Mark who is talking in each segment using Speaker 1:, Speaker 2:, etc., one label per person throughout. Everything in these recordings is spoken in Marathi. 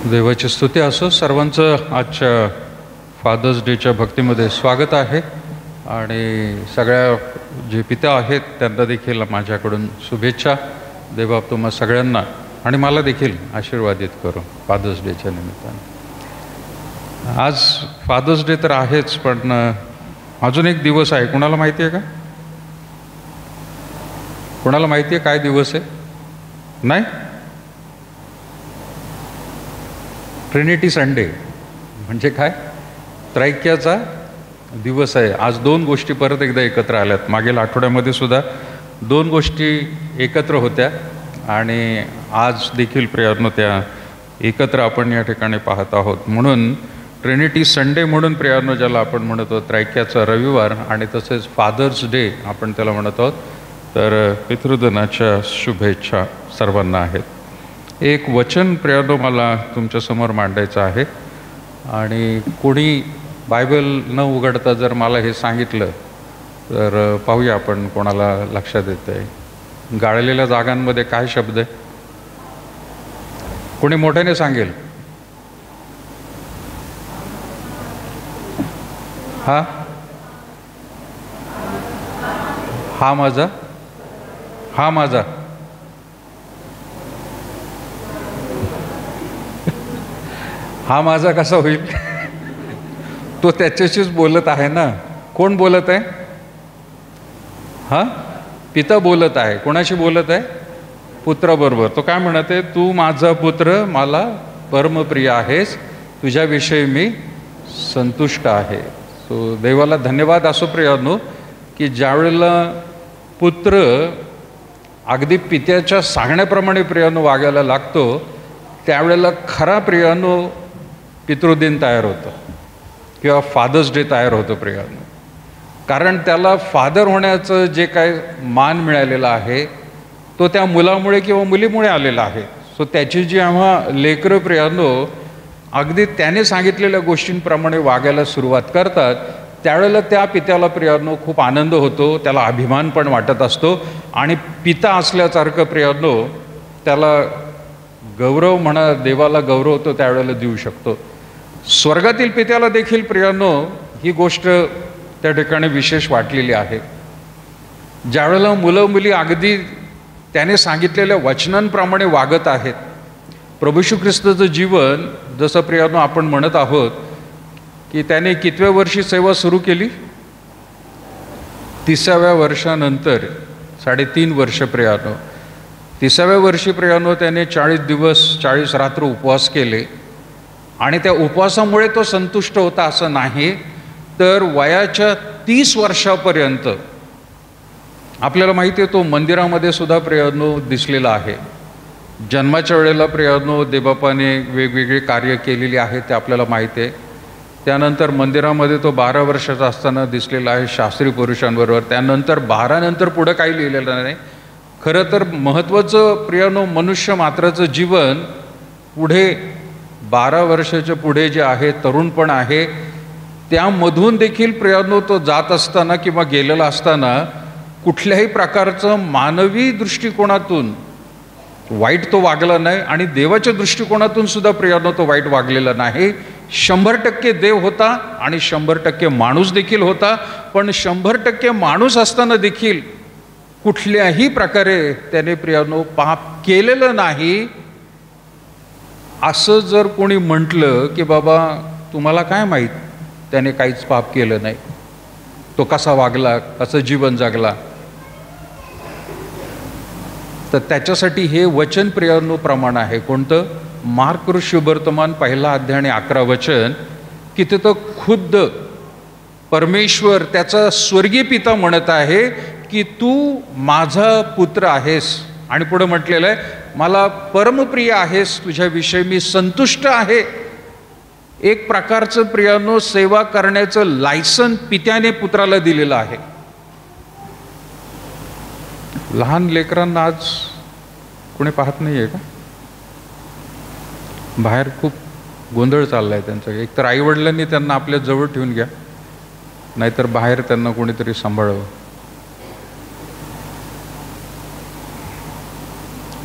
Speaker 1: देवाची स्तुती असो. सर्वांचं आजच्या फादर्स डेच्या भक्तीमध्ये स्वागत आहे आणि सगळ्या जे पिता आहेत त्यांना देखील माझ्याकडून शुभेच्छा. देवा तुम्हा सगळ्यांना आणि मला देखील आशीर्वादित करो फादर्स डेच्या निमित्ताने. आज फादर्स डे तर आहेच, पण अजून एक दिवस आहे. कोणाला माहिती आहे का? कोणाला माहिती आहे काय दिवस आहे? नाही? ट्रिनिटी संडे म्हणजे काय? त्रैक्याचा दिवस आहे. आज दोन गोष्टी परत एकदा एकत्र आल्यात. मागील आठवड्यामध्ये सुद्धा दोन गोष्टी एकत्र होत्या आणि आज देखील प्रियांनो त्या एकत्र आपण या ठिकाणी पाहत आहोत. म्हणून ट्रिनिटी संडे म्हणून प्रियांनो ज्याला आपण म्हणतो त्रैक्याचा रविवार आणि तसेच फादर्स डे आपण त्याला म्हणत आहोत. तर पितृदिनाच्या शुभेच्छा सर्वांना आहेत. एक वचन प्रियांनो मला तुमच्यासमोर मांडायचं आहे आणि कोणी बायबल न उघडता जर मला हे सांगितलं तर पाहूया आपण कोणाला लक्षात येतं आहे. गाळलेल्या जागांमध्ये काय शब्द आहे? कोणी मोठ्याने सांगेल? हा हा माझा, हा माझा. हा माझा कसा होईल? तो त्याच्याशीच बोलत आहे ना. कोण बोलत आहे? हा पिता बोलत आहे. कोणाशी बोलत आहे? पुत्राबरोबर. तो काय म्हणत आहे? तू माझा पुत्र, मला परमप्रिय आहेस, तुझ्याविषयी मी संतुष्ट आहे. सो देवाला धन्यवाद असो प्रियांनो की ज्यावेळेला पुत्र अगदी पित्याच्या सांगण्याप्रमाणे प्रियांनो वागायला लागतो त्यावेळेला खरा प्रियांनो पितृदिन तयार होतं किंवा फादर्स डे तयार होतं प्रियांनो. कारण त्याला फादर होण्याचं जे काय मान मिळालेलं आहे तो त्या मुलामुळे किंवा मुलीमुळे आलेला आहे. सो त्याची जी आम्हा लेकरं प्रियांनो अगदी त्याने सांगितलेल्या गोष्टींप्रमाणे वागायला सुरुवात करतात त्यावेळेला त्या पित्याला प्रियांनो खूप आनंद होतो, त्याला अभिमान पण वाटत असतो आणि पिता असल्यासारखं प्रियांनो त्याला गौरव म्हणा, देवाला गौरव तो त्यावेळेला देऊ शकतो. स्वर्गातील पित्याला देखील प्रियांनो ही गोष्ट त्या ठिकाणी विशेष वाटलेली आहे. ज्यावेळेला मुलं मुली अगदी त्याने सांगितलेल्या वचनांप्रमाणे वागत आहेत. प्रभू येशू ख्रिस्ताचं जीवन जसं प्रियांनो आपण म्हणत आहोत की त्याने कितव्या वर्षी सेवा सुरू केली? 30व्या वर्षानंतर 3.5 वर्ष प्रियांनो. 30व्या वर्षी प्रियांनो त्याने 40 दिवस 40 रात्र उपवास केले आणि त्या उपवासामुळे तो संतुष्ट होता असं नाही, तर वयाच्या 30 वर्षापर्यंत आपल्याला माहिती आहे तो मंदिरामध्ये सुद्धा प्रियांनो दिसलेला आहे. जन्माच्या वेळेला प्रियांनो देवबापाने वेगवेगळी कार्य केलेली आहेत ते आपल्याला माहिती आहे. त्यानंतर मंदिरामध्ये तो 12 वर्षाचा असताना दिसलेला आहे शास्त्री पुरुषांबरोबर. त्यानंतर 12 नंतर पुढं काही लिहिलेलं नाही. खरं तर महत्त्वाचं प्रियांनो मनुष्य मात्राचं जीवन पुढे 12 वर्षाच्या पुढे जे आहे तरुणपण आहे त्यामधून देखील प्रियांनो तो जात असताना किंवा गेलेला असताना कुठल्याही प्रकारचं मानवी दृष्टिकोनातून वाईट तो वागला नाही आणि देवाच्या दृष्टिकोनातून सुद्धा प्रियांनो तो वाईट वागलेला नाही. 100% देव होता आणि 100% माणूस देखील होता. पण 100% माणूस असताना देखील कुठल्याही प्रकारे त्याने प्रियांनो पाप केलेलं नाही. असं जर कोणी म्हटलं की बाबा तुम्हाला काय माहीत त्याने काहीच पाप केलं नाही, तो कसा वागला, कसं जीवन जगला, तर त्याच्यासाठी हे वचन प्रियांनो प्रमाण आहे. कोणतं? मार्क शुभवर्तमान 1 अध्याय आणि 11 वचन की तिथं खुद्द परमेश्वर त्याचा स्वर्गीय पिता म्हणत आहे की तू माझा पुत्र आहेस आणि पुढे म्हटलेलं आहे मला परमप्रिय आहेस, तुझ्याविषयी मी संतुष्ट आहे. एक प्रकारचं प्रियांनो सेवा करण्याचं लायसन पित्याने पुत्राला दिलेलं आहे. लहान लेकरांना आज कोणी पाहत नाही आहे का? बाहेर खूप गोंधळ चाललाय त्यांचा. एक तर आईवडिलांनी त्यांना आपल्या जवळ ठेवून घ्या, नाहीतर बाहेर त्यांना कोणीतरी सांभाळावं.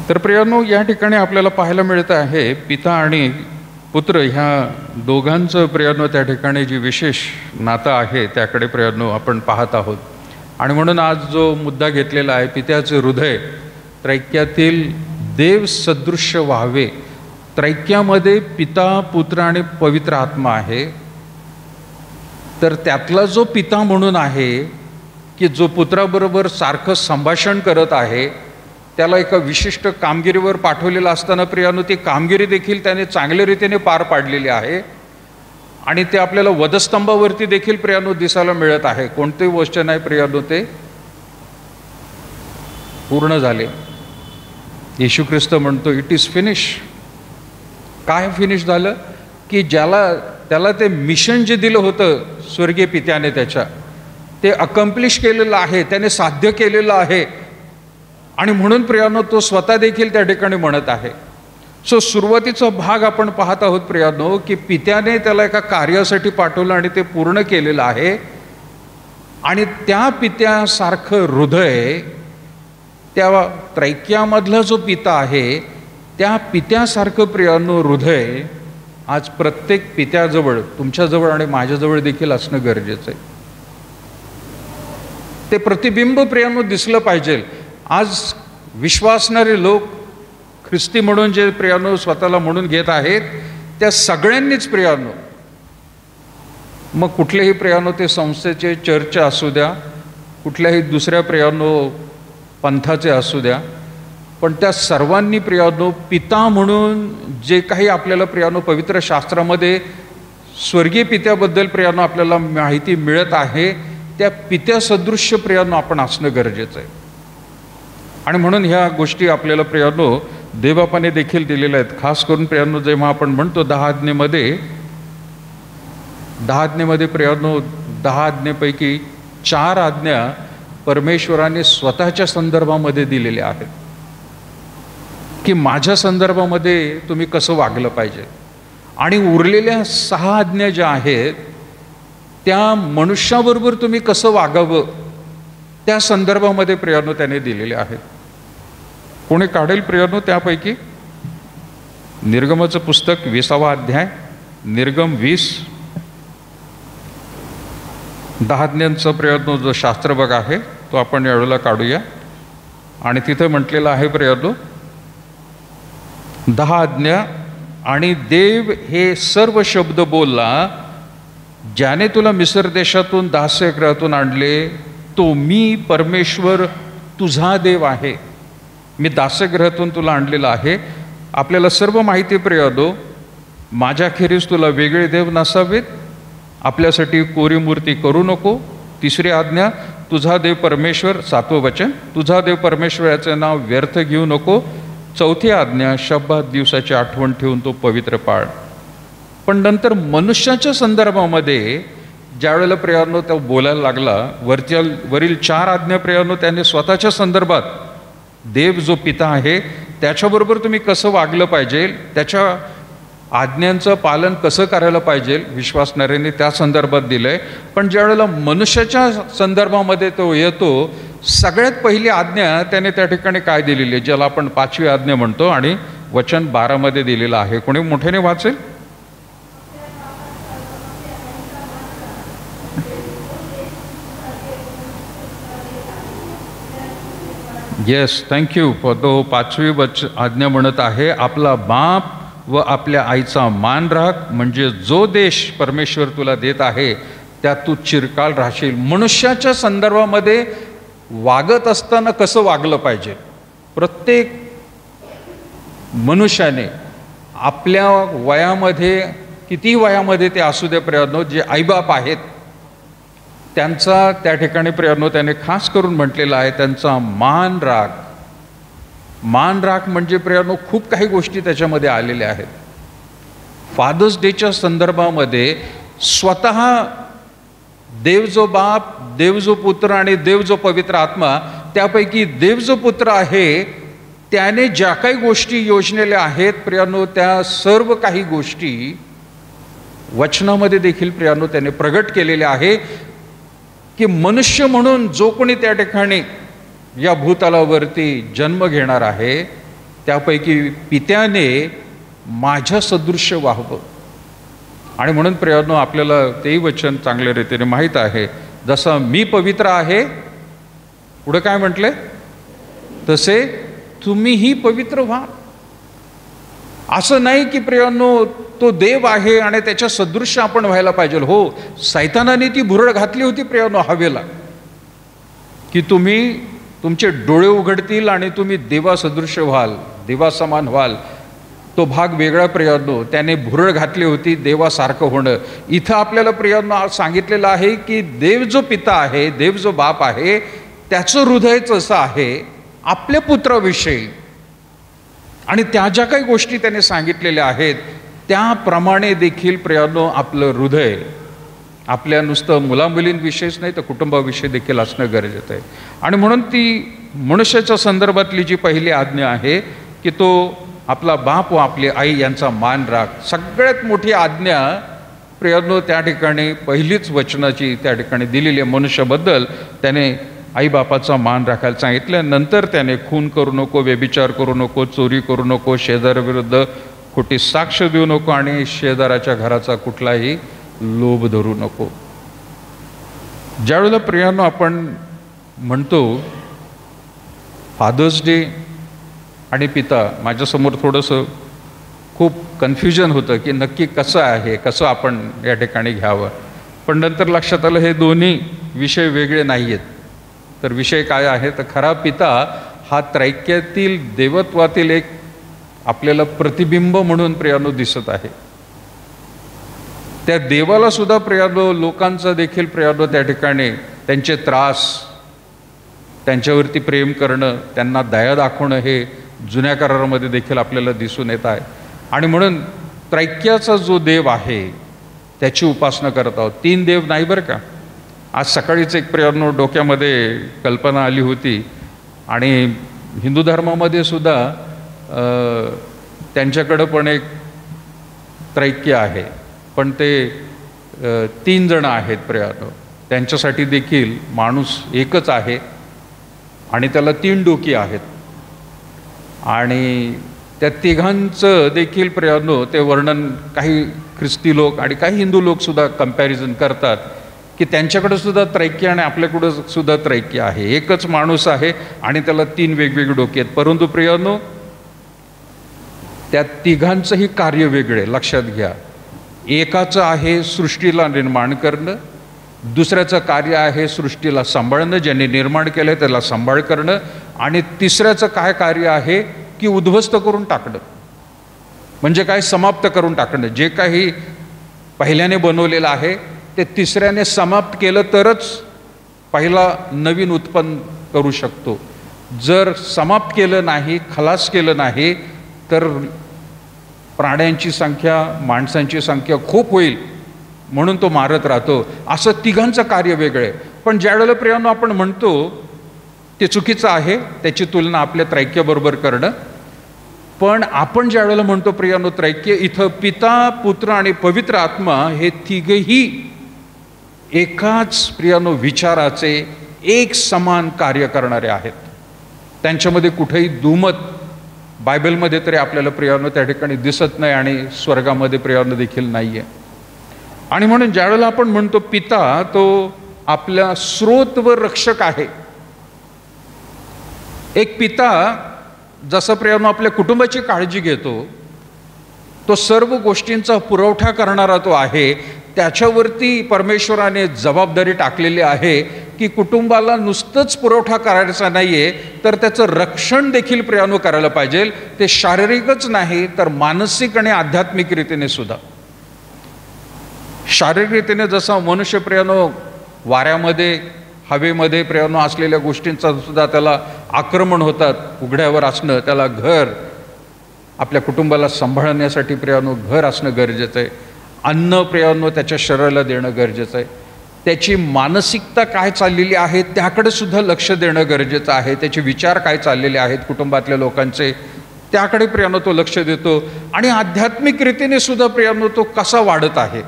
Speaker 1: तर प्रियांनो या ठिकाणी आपल्याला पाहायला मिळत आहे पिता आणि पुत्र ह्या दोघांचं प्रियानो त्या ठिकाणी जी विशेष नातं आहे त्याकडे प्रियानो आपण पाहत आहोत. आणि म्हणून आज जो मुद्दा घेतलेला आहे, पित्याचे हृदय त्रैक्यातील देव सदृश्य व्हावे. त्रैक्यामध्ये पिता, पुत्र आणि पवित्र आत्मा आहे. तर त्यातला जो पिता म्हणून आहे की जो पुत्राबरोबर सारखं संभाषण करत आहे, त्याला एका विशिष्ट कामगिरीवर पाठवलेलं असताना प्रियानो ती कामगिरी देखील त्याने चांगल्या रीतीने पार पाडलेली आहे. आणि ते आपल्याला वधस्तंभावरती देखील प्रियानो दिसायला मिळत आहे. कोणतेही वचन आहे प्रियानो ते पूर्ण झाले. येशू ख्रिस्त म्हणतो इट इज फिनिश. काय फिनिश झालं? की त्याला ते मिशन जे दिलं होतं स्वर्गीय पित्याने त्याच्या, ते अकम्प्लिश केलेलं आहे, त्याने साध्य केलेलं आहे. आणि म्हणून प्रियानो तो स्वतः देखील त्या ठिकाणी म्हणत आहे. सो सुरुवातीचा भाग आपण पाहत आहोत प्रियानो की पित्याने त्याला एका कार्यासाठी पाठवलं आणि ते पूर्ण केलेलं आहे. आणि त्या पित्यासारखं हृदय, त्या त्रैक्यामधला जो पिता आहे त्या पित्यासारखं प्रियानो हृदय आज प्रत्येक पित्याजवळ, तुमच्याजवळ आणि माझ्याजवळ देखील असणं गरजेचं आहे. ते प्रतिबिंब प्रियानो दिसलं पाहिजे. आज विश्वासणारे लोक ख्रिस्ती म्हणून जे प्रियानो स्वतःला म्हणून घेत आहेत त्या सगळ्यांनीच प्रियानो, मग कुठलेही प्रियानो ते संस्थेचे, चर्च असू द्या, कुठल्याही दुसऱ्या प्रियानो पंथाचे असू द्या, पण त्या सर्वांनी प्रियानो पिता म्हणून जे काही आपल्याला प्रियानो पवित्र शास्त्रामध्ये स्वर्गीय पित्याबद्दल प्रियानो आपल्याला माहिती मिळत आहे, त्या पित्यासदृश्य प्रियानो आपण असणं गरजेचं आहे. आणि म्हणून ह्या गोष्टी आपल्याला प्रियानो देवबापाने देखील दिलेल्या आहेत. खास करून प्रियानो जेव्हा आपण म्हणतो 10 आज्ञेमध्ये प्रियानो 10 आज्ञेपैकी 4 आज्ञा परमेश्वराने स्वतःच्या संदर्भामध्ये दिलेल्या आहेत की माझ्या संदर्भामध्ये तुम्ही कसं वागलं पाहिजे. आणि उरलेल्या 6 आज्ञा ज्या आहेत त्या मनुष्याबरोबर तुम्ही कसं वागावं त्या संदर्भामध्ये प्रियानो त्याने दिलेले आहेत. कोणी काढेल प्रियानो त्यापैकी? निर्गमाचं पुस्तक 20वा अध्याय, निर्गम 20, 10 आज्ञांचा प्रियानो जो शास्त्रभाग आहे तो आपण यावेळेला काढूया. आणि तिथे म्हटलेलं आहे प्रियानो 10 आज्ञा. आणि देव हे सर्व शब्द बोलला, ज्याने तुला मिस्र देशातून दास्यगृहातून आणले, तो मी परमेश्वर तुझा देव आहे. मी दास्यगृहातून तुला आणलेला आहे. आपल्याला सर्व माहिती प्रियानो, माझ्याखेरीज तुला वेगळे देव नसावेत, आपल्यासाठी कोरी मूर्ती करू नको. 3री आज्ञा, तुझा देव परमेश्वर. 7वं वचन, तुझा देव परमेश्वर याचे नाव व्यर्थ घेऊ नको. 4थी आज्ञा, शब्बात दिवसाची आठवण ठेवून तो पवित्र पाळ. पण नंतर मनुष्याच्या संदर्भामध्ये ज्या वेळेला प्रियानो तो बोलायला लागला, वरील 4 आज्ञा प्रियानो त्याने स्वतःच्या संदर्भात देव जो पिता आहे त्याच्याबरोबर तुम्ही कसं वागलं पाहिजे, त्याच्या आज्ञांचं पालन कसं करायला पाहिजे विश्वासणाऱ्यांनी त्या संदर्भात दिलंय. पण ज्या वेळेला मनुष्याच्या संदर्भामध्ये तो येतो, सगळ्यात पहिली आज्ञा त्याने त्या ठिकाणी काय दिलेली आहे, ज्याला आपण 5वी आज्ञा म्हणतो आणि वचन 12 मध्ये दिलेलं आहे. कोणी मोठ्याने वाचेल? Yes, thank you. तो 5वी आज्ञा म्हणत आहे, आपला बाप व आपल्या आईचा मान राख, म्हणजे जो देश परमेश्वर तुला देत आहे त्यात तू चिरकाल राहशील. मनुष्याच्या संदर्भामध्ये वागत असताना कसं वागलं पाहिजे, प्रत्येक मनुष्याने आपल्या वयामध्ये, किती वयामध्ये ते असू दे प्रियानो, जे आईबाप आहेत त्यांचा त्या ठिकाणी प्रियानो त्याने खास करून म्हटलेला आहे, त्यांचा मान राख. मान राख म्हणजे प्रियानो खूप काही गोष्टी त्याच्यामध्ये आलेल्या आहेत. फादर्स डेच्या संदर्भामध्ये स्वतः देव जो बाप, देव जो पुत्र आणि देव जो पवित्र आत्मा, त्यापैकी देव जो पुत्र आहे त्याने ज्या काही गोष्टी योजलेल्या आहेत प्रियानो, त्या सर्व काही गोष्टी वचनामध्ये देखील प्रियानो त्याने प्रगट केलेल्या आहे की मनुष्य म्हणून जो कोणी त्या ठिकाणी या भूतलावरती जन्म घेणार आहे त्यापैकी पित्याने माझ्या सदृश्य व्हावं. आणि म्हणून प्रियानो, आपल्याला तेही वचन चांगल्या रीतीने माहीत आहे, जसं मी पवित्र आहे, पुढं काय म्हटले, तसे तुम्हीही पवित्र व्हा. असं नाही की प्रियानो तो देव आहे आणि त्याच्या सदृश्य आपण व्हायला पाहिजे. हो, सैतानाने ती भुरळ घातली होती प्रियानो हवेला, की तुम्ही तुमचे डोळे उघडतील आणि तुम्ही देवासदृश्य व्हाल, देवासमान व्हाल. तो भाग वेगळा प्रियानो, त्याने भुरळ घातली होती देवासारखं होणं. इथं आपल्याला प्रियानो सांगितलेलं आहे की देव जो पिता आहे, देव जो बाप आहे, त्याचं हृदयच असं आहे आपल्या पुत्राविषयी, आणि त्या ज्या काही गोष्टी त्याने सांगितलेल्या आहेत त्याप्रमाणे देखील प्रियानो आपलं हृदय आपल्या नुसतं मुलामुलींविषयीच नाही तर कुटुंबाविषयी देखील असणं गरजेचं आहे. आणि म्हणून ती मनुष्याच्या संदर्भातली जी पहिली आज्ञा आहे की तो आपला बाप व आपली आई यांचा मान राख. सगळ्यात मोठी आज्ञा प्रियानो त्या ठिकाणी पहिलीच वचनाची त्या ठिकाणी दिलेली आहे. मनुष्याबद्दल त्याने आईबापाचा मान राखायला सांगितलं. नंतर त्याने खून करू नको, व्यभिचार करू नको, चोरी करू नको, शेजाऱ्याविरुद्ध खोटी साक्ष देऊ नको आणि शेजाराच्या घराचा कुठलाही लोभ धरू नको. ज्यावेळेला प्रियानो आपण म्हणतो फादर्स डे आणि पिता, माझ्यासमोर थोडंसं खूप कन्फ्युजन होतं की नक्की कसं आहे, कसं आपण या ठिकाणी घ्यावं. पण नंतर लक्षात आलं हे दोन्ही विषय वेगळे नाही आहेत. तर विषय काय आहे तर खरा पिता हा त्रैक्यातील देवत्वातील एक आपल्याला प्रतिबिंब म्हणून प्रियानो दिसत आहे. त्या देवाला सुद्धा प्रियानो लोकांचा देखील प्रियानो त्या ठिकाणी त्यांचे त्रास, त्यांच्यावरती प्रेम करणं, त्यांना दया दाखवणं हे जुन्या करारामध्ये देखील आपल्याला दिसून येत आहे. आणि म्हणून त्रैक्याचा जो देव आहे त्याची उपासना करत आहोत. 3 देव नाही बरं का. आज सकाळीच एक प्रियानो डोक्यामध्ये कल्पना आली होती आणि हिंदू धर्मामध्ये सुद्धा त्यांच्याकडं पण एक त्रैक्य आहे, पण ते 3 जण आहेत प्रियानो. त्यांच्यासाठी देखील माणूस एकच आहे आणि त्याला 3 डोकी आहेत. आणि त्या तिघांचं देखील प्रियानो ते वर्णन काही ख्रिस्ती लोक आणि काही हिंदू लोक सुद्धा कंपॅरिझन करतात की त्यांच्याकडे सुद्धा त्रैक्य आणि आपल्याकडं सुद्धा त्रैक्य आहे. एकच माणूस आहे आणि त्याला 3 वेगवेगळे डोके आहेत. परंतु प्रियानो त्या तिघांचंही कार्य वेगळे. लक्षात घ्या, एकाचं आहे सृष्टीला निर्माण करणं, दुसऱ्याचं कार्य आहे सृष्टीला सांभाळणं, ज्यांनी निर्माण केलं त्याला सांभाळ करणं, आणि तिसऱ्याचं काय कार्य आहे की उद्ध्वस्त करून टाकणं. म्हणजे काय, समाप्त करून टाकणं. जे काही पहिल्याने बनवलेलं आहे ते तिसऱ्याने समाप्त केलं तरच पहिला नवीन उत्पन्न करू शकतो. जर समाप्त केलं नाही, खलास केलं नाही तर प्राण्यांची संख्या, माणसांची संख्या खूप होईल, म्हणून तो मारत राहतो. असं तिघांचं कार्य वेगळं आहे. पण ज्यावेळेला प्रियानो आपण म्हणतो ते चुकीचं आहे त्याची तुलना आपल्या त्रैक्याबरोबर करणं. पण आपण ज्यावेळेला म्हणतो प्रियानो त्रैक्य, इथं पिता, पुत्र आणि पवित्र आत्मा हे तिघेही एकाच प्रियानो विचाराचे एक समान कार्य करणारे आहेत. त्यांच्यामध्ये कुठेही दुमत बायबलमध्ये तरी आपल्याला प्रियानो त्या ठिकाणी दिसत नाही आणि स्वर्गामध्ये प्रियानो देखील नाही आहे. आणि म्हणून ज्यावेळेला आपण म्हणतो पिता तो आपला स्रोत व रक्षक आहे. एक पिता जसं प्रियानो आपल्या कुटुंबाची काळजी घेतो, तो सर्व गोष्टींचा पुरवठा करणारा तो आहे. त्याच्यावरती परमेश्वराने जबाबदारी टाकलेली आहे की कुटुंबाला नुसतंच पुरवठा करायचा नाहीये तर त्याचं रक्षण देखील प्रियानो करायला पाहिजे. ते शारीरिकच नाही तर मानसिक आणि आध्यात्मिक रीतीने सुद्धा. शारीरिक रीतीने जसा मनुष्य प्रियानो वाऱ्यामध्ये, हवेमध्ये प्रियानो असलेल्या गोष्टींचा सुद्धा त्याला आक्रमण होतात. उघड्यावर असणं, त्याला घर, आपल्या कुटुंबाला सांभाळण्यासाठी प्रियानो घर असणं गरजेचं आहे. अन्न प्रियानो त्याच्या शरीराला देणं गरजेचं आहे. त्याची मानसिकता काय चाललेली आहे त्याकडे सुद्धा लक्ष देणं गरजेचं आहे. त्याचे विचार काय चाललेले आहेत कुटुंबातल्या लोकांचे त्याकडे प्रियानो तो लक्ष देतो. आणि आध्यात्मिक रीतीने सुद्धा प्रियानो तो कसा वाढत आहे.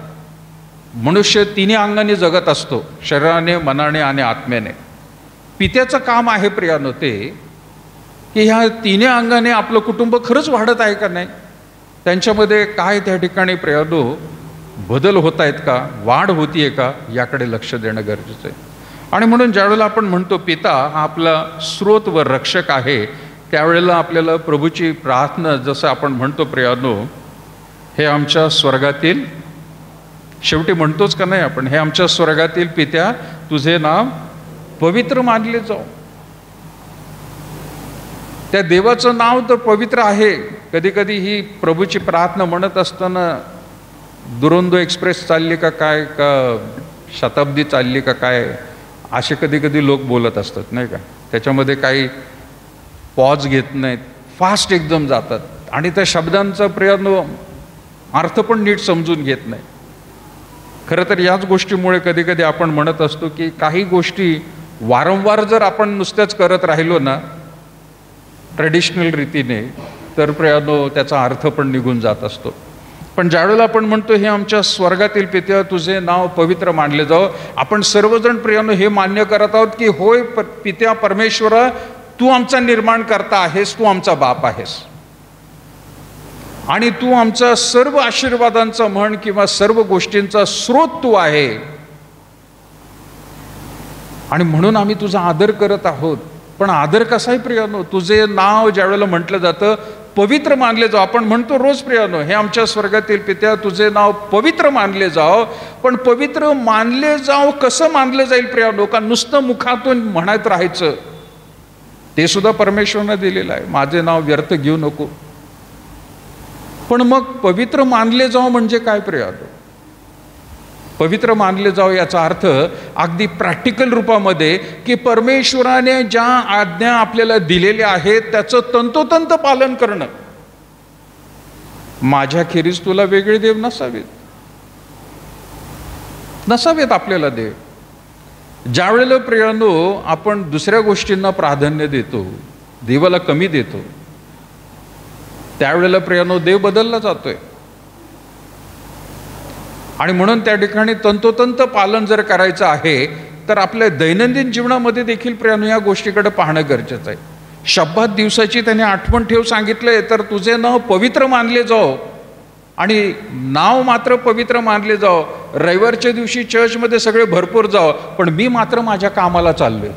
Speaker 1: मनुष्य 3 अंगाने जगत असतो, शरीराने, मनाने आणि आत्म्याने. पित्याचं काम आहे प्रियानो ते की ह्या 3 अंगाने आपलं कुटुंब खरंच वाढत आहे का नाही. त्यांच्यामध्ये काय त्या ठिकाणी प्रियानो बदल होत आहेत का, वाढ होतीये का, याकडे लक्ष देणं गरजेचं आहे. आणि म्हणून ज्यावेळेला आपण म्हणतो पिता हा आपला स्रोत व रक्षक आहे, त्यावेळेला आपल्याला प्रभूची प्रार्थना जसं आपण म्हणतो प्रियानो, हे आमच्या स्वर्गातील, शेवटी म्हणतोच का नाही आपण, हे आमच्या स्वर्गातील पित्या तुझे नाव पवित्र मानले जाओ. त्या देवाचं नाव तर पवित्र आहे. कधी कधी ही प्रभूची प्रार्थना म्हणत असताना दुरंदो एक्सप्रेस चालली का काय, का शताब्दी चालली का काय, असे कधी कधी लोक बोलत असतात नाही का. त्याच्यामध्ये काही पॉज घेत नाहीत, फास्ट एकदम जातात आणि त्या शब्दांचा प्रयत्न अर्थ पण नीट समजून घेत नाही. खरं तर याच गोष्टीमुळे कधी कधी आपण म्हणत असतो की काही गोष्टी वारंवार जर आपण नुसत्याच करत राहिलो ना ट्रेडिशनल रीतीने, तर प्रयानो त्याचा अर्थ पण निघून जात असतो. पण ज्यावेळेला आपण म्हणतो हे आमच्या स्वर्गातील पित्या तुझे नाव पवित्र मानले जावं, आपण सर्वजण प्रियानो हे मान्य करत आहोत की होय पित्या परमेश्वरा, तू आमचा निर्माण करता आहेस, तू आमचा बाप आहेस आणि तू आमचा सर्व आशीर्वादांचा म्हण किंवा सर्व गोष्टींचा स्रोत तू आहे. आणि म्हणून आम्ही तुझा आदर करत आहोत. पण आदर कसाही प्रियानो, तुझे नाव ज्यावेळेला म्हटलं जातं पवित्र मानले जाव, आपण म्हणतो रोज प्रियानो हे आमच्या स्वर्गातील पित्या तुझे नाव पवित्र मानले जाव. पण पवित्र मानले जाव कसं मानलं जाईल प्रियानो, का नुसतं मुखातून म्हणत राहायचं, ते सुद्धा परमेश्वराने दिलेलं आहे, माझे नाव व्यर्थ घेऊ नको. पण मग पवित्र मानले जाव म्हणजे काय प्रियानो? पवित्र मानले जाव याचा अर्थ अगदी प्रॅक्टिकल रूपामध्ये की परमेश्वराने ज्या आज्ञा आपल्याला दिलेल्या आहेत त्याचं तंतोतंत पालन करणं. माझ्याखेरीज तुला वेगळे देव नसावेत आपल्याला देव. ज्यावेळेला प्रियानो आपण दुसऱ्या गोष्टींना प्राधान्य देतो, देवाला कमी देतो, त्यावेळेला प्रियानो देव बदलला जातोय. आणि म्हणून त्या ठिकाणी तंतोतंत पालन जर करायचं आहे तर आपल्या दैनंदिन जीवनामध्ये देखील प्रियानो या गोष्टीकडे पाहणं गरजेचं आहे. शब्दात दिवसाची त्याने आठवण ठेव सांगितलंय, तर तुझे नाव पवित्र मानले जाओ आणि नाव मात्र पवित्र मानले जाओ. रविवारच्या दिवशी चर्चमध्ये सगळे भरपूर जाओ, पण मी मात्र माझ्या कामाला चाललोय,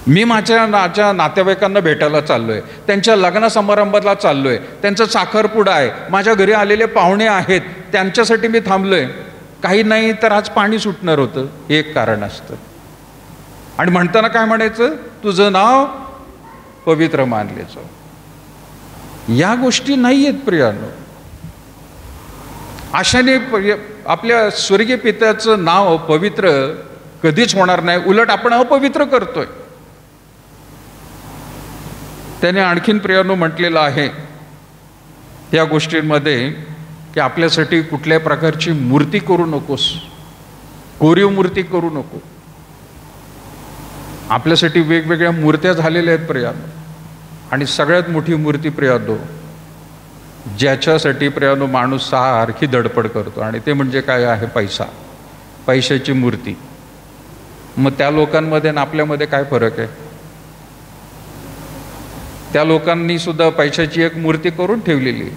Speaker 1: मी माझ्या नातेवाईकांना भेटायला चाललोय, त्यांच्या लग्न समारंभाला चाललोय, त्यांचा साखरपुडा आहे, माझ्या घरी आलेले पाहुणे आहेत त्यांच्यासाठी मी थांबलोय. काही नाही तर आज पाणी सुटणार होतं, हे एक कारण असतं. आणि म्हणताना काय म्हणायचं, तुझं नाव पवित्र मानले जाऊ. या गोष्टी नाही आहेत प्रियानो. अशाने आपल्या स्वर्गीय पित्याचं नाव पवित्र कधीच होणार नाही, उलट आपण अपवित्र करतोय. त्याने आणखीन प्रियानो म्हटलेलं आहे या गोष्टींमध्ये की आपल्यासाठी कुठल्या प्रकारची मूर्ती करू नकोस, कोरीव मूर्ती करू नको. आपल्यासाठी वेगवेगळ्या मूर्त्या झालेल्या आहेत प्रियानो. आणि सगळ्यात मोठी मूर्ती प्रियानो ज्याच्यासाठी प्रियानो माणूस सारखी धडपड करतो, आणि ते म्हणजे काय आहे, पैसा, पैशाची मूर्ती. मग त्या लोकांमध्ये आणि आपल्यामध्ये काय फरक आहे? त्या लोकांनी सुद्धा पैशाची एक मूर्ती करून ठेवलेली,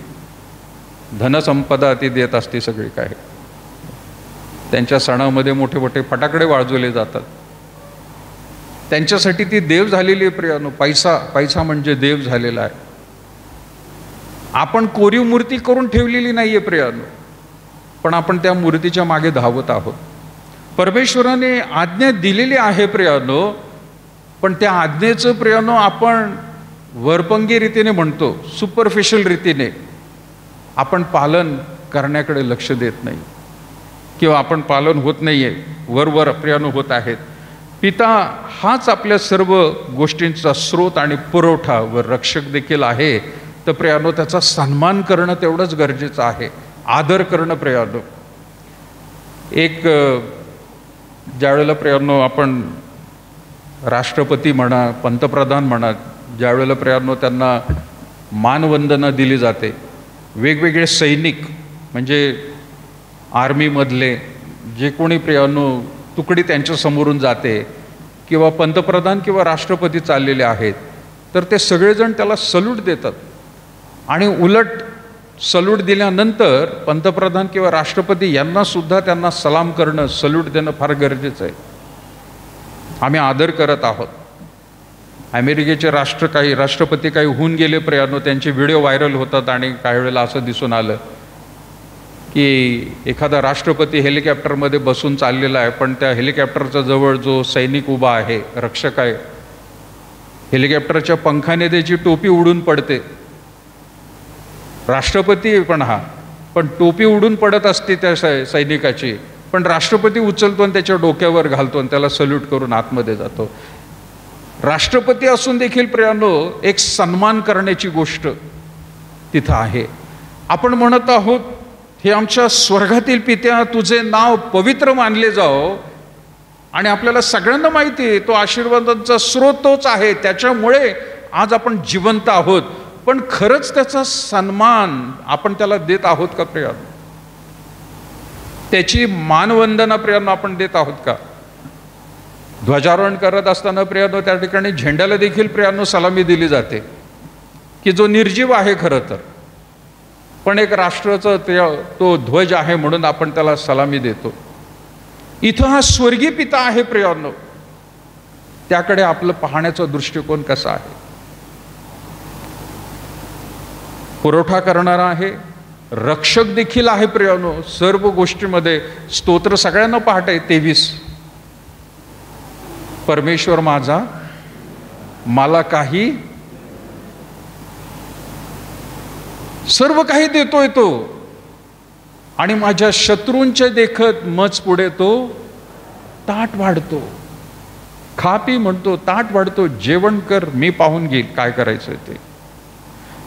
Speaker 1: धनसंपदा ती देत असते सगळी. काय त्यांच्या सणामध्ये मोठे मोठे फटाकडे वाजवले जातात, त्यांच्यासाठी ती देव झालेली आहे प्रियानो. पैसा म्हणजे देव झालेला आहे. आपण कोरीव मूर्ती करून ठेवलेली नाहीये प्रियानो, पण आपण त्या मूर्तीच्या मागे धावत आहोत. परमेश्वराने आज्ञा दिलेली आहे प्रियानो, पण त्या आज्ञेचं प्रियानो आपण वरपंगी रीतीने म्हणतो, सुपरफिशियल रीतीने आपण पालन करण्याकडे लक्ष देत नाही, किंवा आपण पालन होत नाहीये, वरवर प्रियानो होत आहेत. पिता हाच आपल्या सर्व गोष्टींचा स्रोत आणि पुरवठा व रक्षक देखील आहे. तर प्रियानो त्याचा सन्मान करणं तेवढंच गरजेचं आहे, आदर करणं प्रियानो. एक ज्यावेळेला प्रियानो आपण राष्ट्रपती म्हणा, पंतप्रधान म्हणा, ज्यावेळेला प्रियानो त्यांना मानवंदना दिली जाते, वेगवेगळे सैनिक म्हणजे आर्मीमधले जे कोणी प्रियानो तुकडी त्यांच्या समोरून जाते, किंवा पंतप्रधान किंवा राष्ट्रपती चाललेले आहेत, तर ते सगळेजण त्याला सल्यूट देतात. आणि उलट सल्यूट दिल्यानंतर पंतप्रधान किंवा राष्ट्रपती यांना सुद्धा त्यांना सलाम करणं, सल्यूट देणं फार गरजेचं आहे. आम्ही आदर करत आहोत. अमेरिकेचे राष्ट्रपती काही होऊन गेले प्रियांनो, त्यांचे व्हिडिओ व्हायरल होतात आणि काही वेळेला असं दिसून आलं की एखादा राष्ट्रपती हेलिकॉप्टरमध्ये बसून चाललेला आहे, पण त्या हेलिकॉप्टरच्या जवळ जो सैनिक उभा आहे, रक्षक आहे, हेलिकॉप्टरच्या पंखाने त्याची टोपी उडून पडते. राष्ट्रपती पण टोपी उडून पडत असते त्या सैनिकाची, पण राष्ट्रपती उचलतो आणि त्याच्या डोक्यावर घालतो आणि त्याला सल्यूट करून आतमध्ये जातो. राष्ट्रपती असून देखील प्रियांनो एक सन्मान करण्याची गोष्ट तिथं आहे. आपण म्हणत आहोत, हे आमच्या स्वर्गातील पित्या, तुझे नाव पवित्र मानले जाओ. आणि आपल्याला सगळ्यांना माहिती आहे तो आशीर्वादांचा स्रोत तोच आहे, त्याच्यामुळे आज आपण जिवंत आहोत. पण खरंच त्याचा सन्मान आपण त्याला देत आहोत का प्रियांनो? त्याची मानवंदना प्रियांनो आपण देत आहोत का? ध्वजारोहण करत असताना प्रियांनो त्या ठिकाणी झेंड्याला देखील प्रियांनो सलामी दिली जाते, की जो निर्जीव आहे खरं तर, पण एक राष्ट्राचा तो ध्वज आहे म्हणून आपण त्याला सलामी देतो. इथं हा स्वर्गीय पिता आहे प्रियांनो, त्याकडे आपलं पाहण्याचा दृष्टिकोन कसा आहे? पुरवठा करणारा आहे, रक्षक देखील आहे प्रियांनो. सर्व गोष्टीमध्ये स्तोत्र सगळ्यांना पाठ आहे 23. परमेश्वर माझा, मला काही सर्व काही देतोय तो, आणि माझ्या शत्रूंचे देखत मज पुढे तो ताट वाढतो. खा पी म्हणतो, ताट वाढतो, जेवण कर, मी पाहून घेईल काय करायचं ते.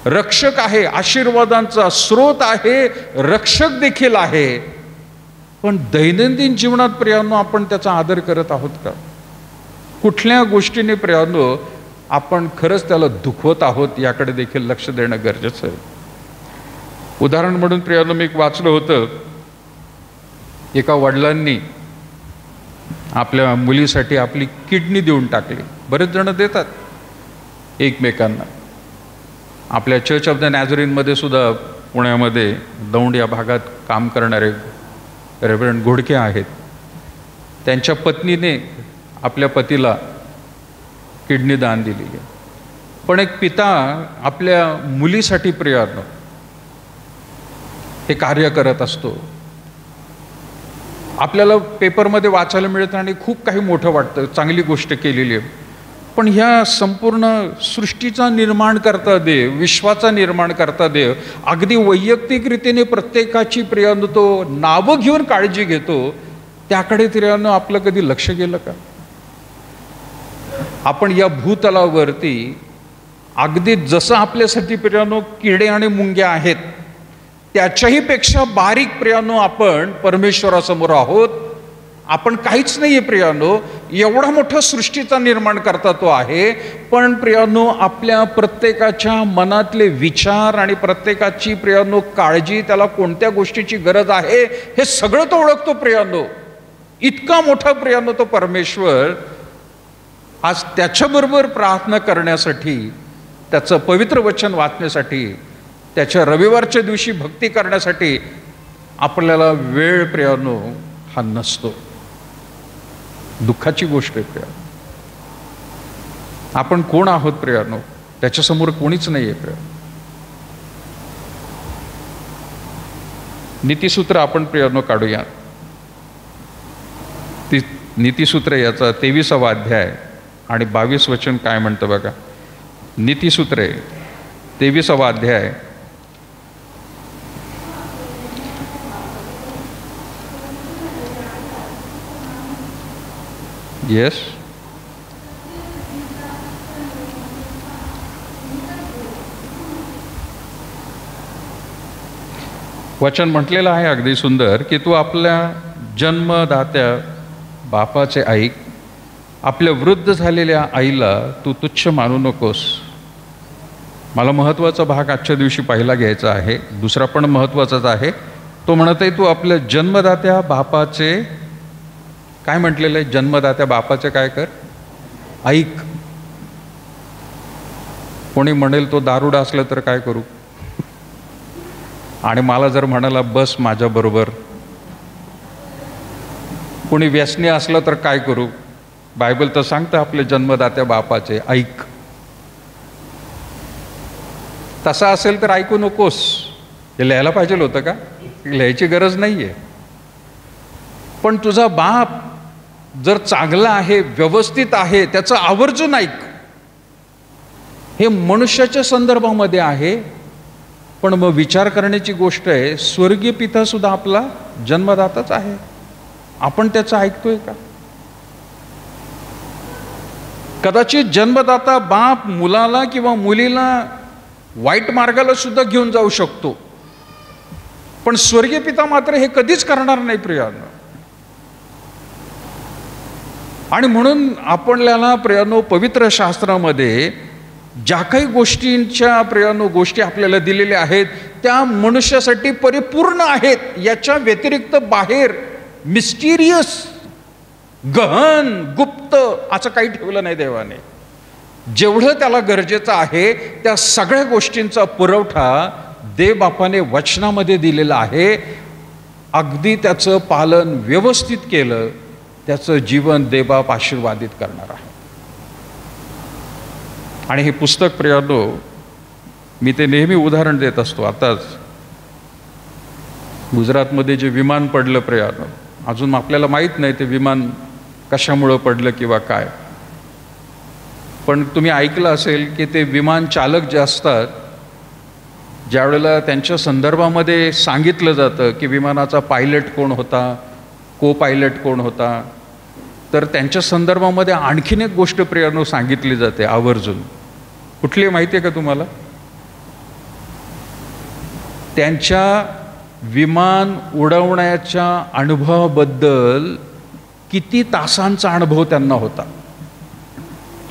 Speaker 1: रक्षक आहे, आशीर्वादांचा स्रोत आहे, रक्षक देखील आहे. पण दैनंदिन जीवनात प्रियांनो आपण त्याचा आदर करत आहोत का? कुठल्या गोष्टीने प्रियांनो आपण खरंच त्याला दुखवत आहोत, याकडे देखील लक्ष देणं गरजेचं आहे. उदाहरण म्हणून प्रियांनो मी वाचलं होतं, एका वडिलांनी आपल्या मुलीसाठी आपली किडनी देऊन टाकली. बरेच जण देतात एकमेकांना. आपल्या चर्च ऑफ द नॅझरीनमध्ये सुद्धा पुण्यामध्ये दौंड या भागात काम करणारे रेव्हरंड घोडके आहेत. त्यांच्या पत्नीने आपल्या पतीला किडनी दान दिली आहे. पण एक पिता आपल्या मुलीसाठी प्रियांनो हे कार्य करत असतो. आपल्याला पेपरमध्ये वाचायला मिळतं आणि खूप काही मोठं वाटतं, चांगली गोष्ट केलेली आहे. पण ह्या संपूर्ण सृष्टीचा निर्माण करता देव, विश्वाचा निर्माण करता देव, अगदी वैयक्तिक रीतीने प्रत्येकाची प्रियांनो तो नावं घेऊन काळजी घेतो. त्याकडे प्रियांनो आपलं कधी लक्ष गेलं का? आपण या भूतलावरती अगदी जसं आपल्यासाठी प्रियांनो किडे आणि मुंग्या आहेत, त्याच्याही पेक्षा बारीक प्रियांनो आपण परमेश्वरासमोर आहोत. आपण काहीच नाहीये प्रियांनो, एवढा मोठा सृष्टीचा निर्माण करता तो आहे. पण प्रियांनो आपल्या प्रत्येकाच्या मनातले विचार आणि प्रत्येकाची प्रियांनो काळजी, त्याला कोणत्या गोष्टीची गरज आहे हे सगळं तो ओळखतो प्रियांनो. इतका मोठा प्रियांनो तो परमेश्वर. आज त्याच्याबरोबर प्रार्थना करण्यासाठी, त्याचं पवित्र वचन वाचण्यासाठी, त्याच्या रविवारच्या दिवशी भक्ती करण्यासाठी आपल्याला वेळ प्रियांनो हा नसतो. दुःखाची गोष्ट आहे प्रियांनो. आपण कोण आहोत प्रियांनो? त्याच्यासमोर कोणीच नाही आहे प्रियांनो. नीतिसूत्र आपण प्रियांनो काढूया. ती नीतिसूत्र याचा 23वा अध्याय आणि 22 वचन काय म्हणतं बघा. नीतिसूत्रे 23वा अध्याय येस वचन म्हटलेलं आहे अगदी सुंदर की तू आपल्या जन्मदात्या बापाचे ऐक. आपल्या वृद्ध झालेल्या आईला तू तुच्छ मानू नकोस. मला महत्त्वाचा भाग आजच्या दिवशी पहिला घ्यायचा आहे. दुसरा पण महत्त्वाचाच आहे. तो म्हणत आहे तू आपल्या जन्मदात्या बापाचे काय म्हटलेलं आहे? जन्मदात्या बापाचे काय कर? ऐक. कोणी म्हणेल तो दारुडा असला तर काय करू? आणि मला जर म्हणाला बस माझ्याबरोबर, कोणी व्यसनी असलं तर काय करू? बायबल तर सांगतं आपले जन्मदात्या बापाचे, ऐक. तसा असेल तर ऐकू नकोस. हे लिहायला पाहिजे होतं का? लिहायची गरज नाहीये. पण तुझा बाप जर चांगला आहे, व्यवस्थित आहे, त्याचं आवर्जून ऐक. हे मनुष्याच्या संदर्भामध्ये आहे. पण मग विचार करण्याची गोष्ट आहे, स्वर्गीय पिता सुद्धा आपला जन्मदाताच आहे. आपण त्याचं ऐकतोय का? कदाचित जन्मदाता बाप मुलाला किंवा मुलीला वाईट मार्गाला सुद्धा घेऊन जाऊ शकतो, पण स्वर्गीय पिता मात्र हे कधीच करणार नाही प्रियानो. आणि म्हणून आपल्याला प्रियानो पवित्र शास्त्रामध्ये ज्या काही गोष्टींच्या प्रियानो गोष्टी आपल्याला दिलेल्या आहेत त्या मनुष्यासाठी परिपूर्ण आहेत. याच्या व्यतिरिक्त बाहेर मिस्टिरियस, गहन, गुप्त असं काही ठेवलं नाही देवाने. जेवढं त्याला गरजेचं आहे त्या सगळ्या गोष्टींचा पुरवठा देवबापाने वचनामध्ये दिलेला आहे. अगदी त्याचं पालन व्यवस्थित केलं, त्याचं जीवन देवबाप आशीर्वादित करणार आहे. आणि हे पुस्तक प्रियानो, मी ते नेहमी उदाहरण देत असतो. आताच गुजरातमध्ये जे विमान पडलं प्रियानो, अजून आपल्याला माहीत नाही ते विमान कशामुळं पडलं किंवा काय, पण तुम्ही ऐकलं असेल की ते विमान चालक जे असतात, ज्यावेळेला त्यांच्या संदर्भामध्ये सांगितलं जातं की विमानाचा पायलट कोण होता, को पायलट कोण होता, तर त्यांच्या संदर्भामध्ये आणखीन एक गोष्ट प्रियानो सांगितली जाते आवर्जून. कुठली माहिती आहे का तुम्हाला? त्यांच्या विमान उडवण्याच्या अनुभवाबद्दल किती तासांचा अनुभव त्यांना होता.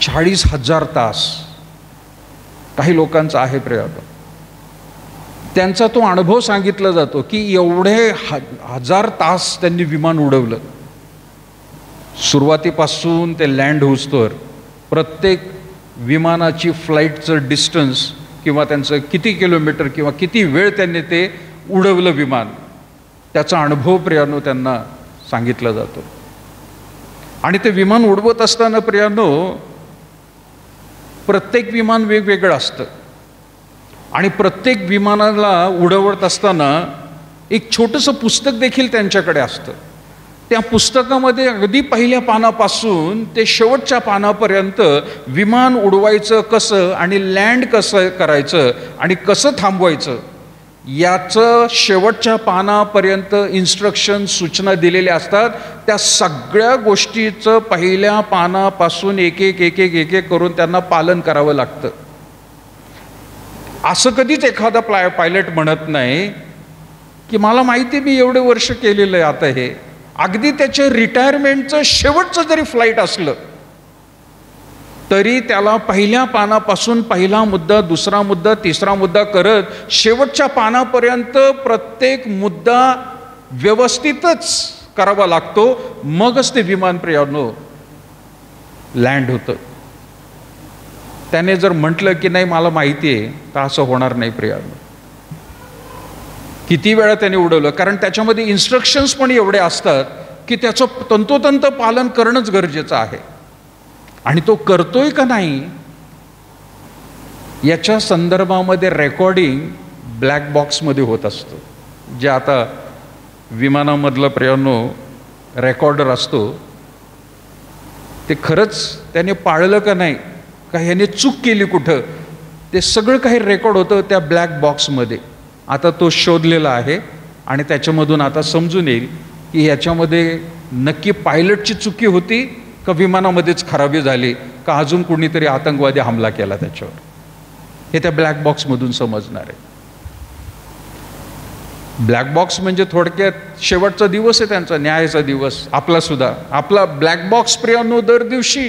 Speaker 1: 40,000 तास काही लोकांचा आहे प्रियानो. त्यांचा तो अनुभव सांगितला जातो की एवढे 1000 तास त्यांनी विमान उडवलं. सुरुवातीपासून ते लँड होऊस्तोवर प्रत्येक विमानाची फ्लाईटचं डिस्टन्स किंवा त्यांचं किती किलोमीटर किंवा किती वेळ त्यांनी ते उडवलं विमान, त्याचा अनुभव प्रियानो त्यांना सांगितला जातो. आणि ते विमान उडवत असताना प्रियानो प्रत्येक विमान वेगवेगळं असतं. आणि प्रत्येक विमानाला उडवत असताना एक छोटंसं पुस्तक देखील त्यांच्याकडे असतं. त्या पुस्तकामध्ये अगदी पहिल्या पानापासून ते शेवटच्या पानापर्यंत विमान उडवायचं कसं आणि लँड कसं करायचं आणि कसं थांबवायचं याचं शेवटच्या पानापर्यंत इन्स्ट्रक्शन, सूचना दिलेल्या असतात. त्या सगळ्या गोष्टीचं पहिल्या पानापासून एक एक करून त्यांना पालन करावं लागतं. असं कधीच एखादा पायलट म्हणत नाही की मला माहिती मी एवढे वर्ष केलेलं आहे आता हे. अगदी त्याच्या रिटायरमेंटचं शेवटचं जरी फ्लाईट असलं तरी त्याला पहिल्या पानापासून पहिला मुद्दा, दुसरा मुद्दा, तिसरा मुद्दा करत शेवटच्या पानापर्यंत प्रत्येक मुद्दा व्यवस्थितच करावा लागतो. मगच ते विमान प्रियानो लँड होतं. त्याने जर म्हटलं की नाही मला माहिती आहे, तर असं होणार नाही प्रियानो. किती वेळा त्याने उडवलं, कारण त्याच्यामध्ये इन्स्ट्रक्शन्स पण एवढे असतात की त्याचं तंतोतंत पालन करणंच गरजेचं आहे. आणि तो करतोय का नाही याच्या संदर्भामध्ये रेकॉर्डिंग ब्लॅक बॉक्समध्ये होत असतं. जे आता विमानामधलं प्रियानो रेकॉर्डर असतो ते खरंच त्याने पाळलं का नाही, का ह्याने चूक केली कुठं, ते सगळं काही रेकॉर्ड होतं त्या ब्लॅक बॉक्समध्ये. आता तो शोधलेला आहे आणि त्याच्यामधून आता समजून येईल की ह्याच्यामध्ये नक्की पायलटची चुकी होती का विमानामध्येच खराबी झाली का अजून कोणीतरी आतंकवादी हमला केला त्याच्यावर. हे त्या ब्लॅक बॉक्समधून समजणार आहे. ब्लॅक बॉक्स म्हणजे थोडक्यात शेवटचा दिवस आहे त्यांचा, न्यायाचा दिवस. आपला सुद्धा आपला ब्लॅक बॉक्स प्रियानो दर दिवशी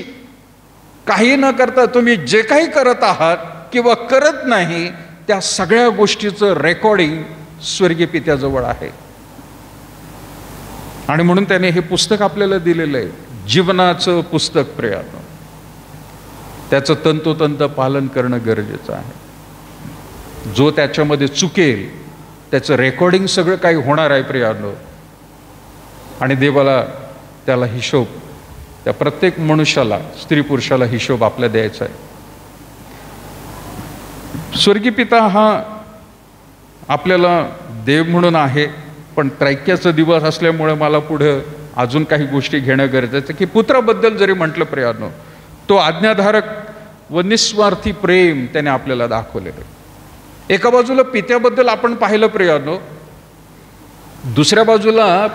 Speaker 1: काही न करता तुम्ही जे काही करत आहात किंवा करत नाही त्या सगळ्या गोष्टीचं रेकॉर्डिंग स्वर्गीय पित्याजवळ आहे. आणि म्हणून त्याने हे पुस्तक आपल्याला दिलेलं आहे, जीवनाचं पुस्तक प्रियानो. त्याचं तंतोतंत पालन करणं गरजेचं आहे. जो त्याच्यामध्ये चुकेल त्याचं रेकॉर्डिंग सगळं काही होणार आहे प्रियानो. आणि देवाला त्याला हिशोब, त्या प्रत्येक मनुष्याला, स्त्री पुरुषाला हिशोब आपल्या द्यायचा आहे. स्वर्गीय पिता हा आपल्याला देव म्हणून आहे, पण त्रैक्याचा दिवस असल्यामुळे मला पुढे अजून काही गोष्टी घेणं गरजेचं की पुत्राबद्दल जरी म्हटलं प्रियानो, तो आज्ञाधारक व निस्वार्थी प्रेम त्याने आपल्याला दाखवलेलं. एका बाजूला पित्याबद्दल आपण पाहिलं प्रियानो, दुसऱ्या बाजूला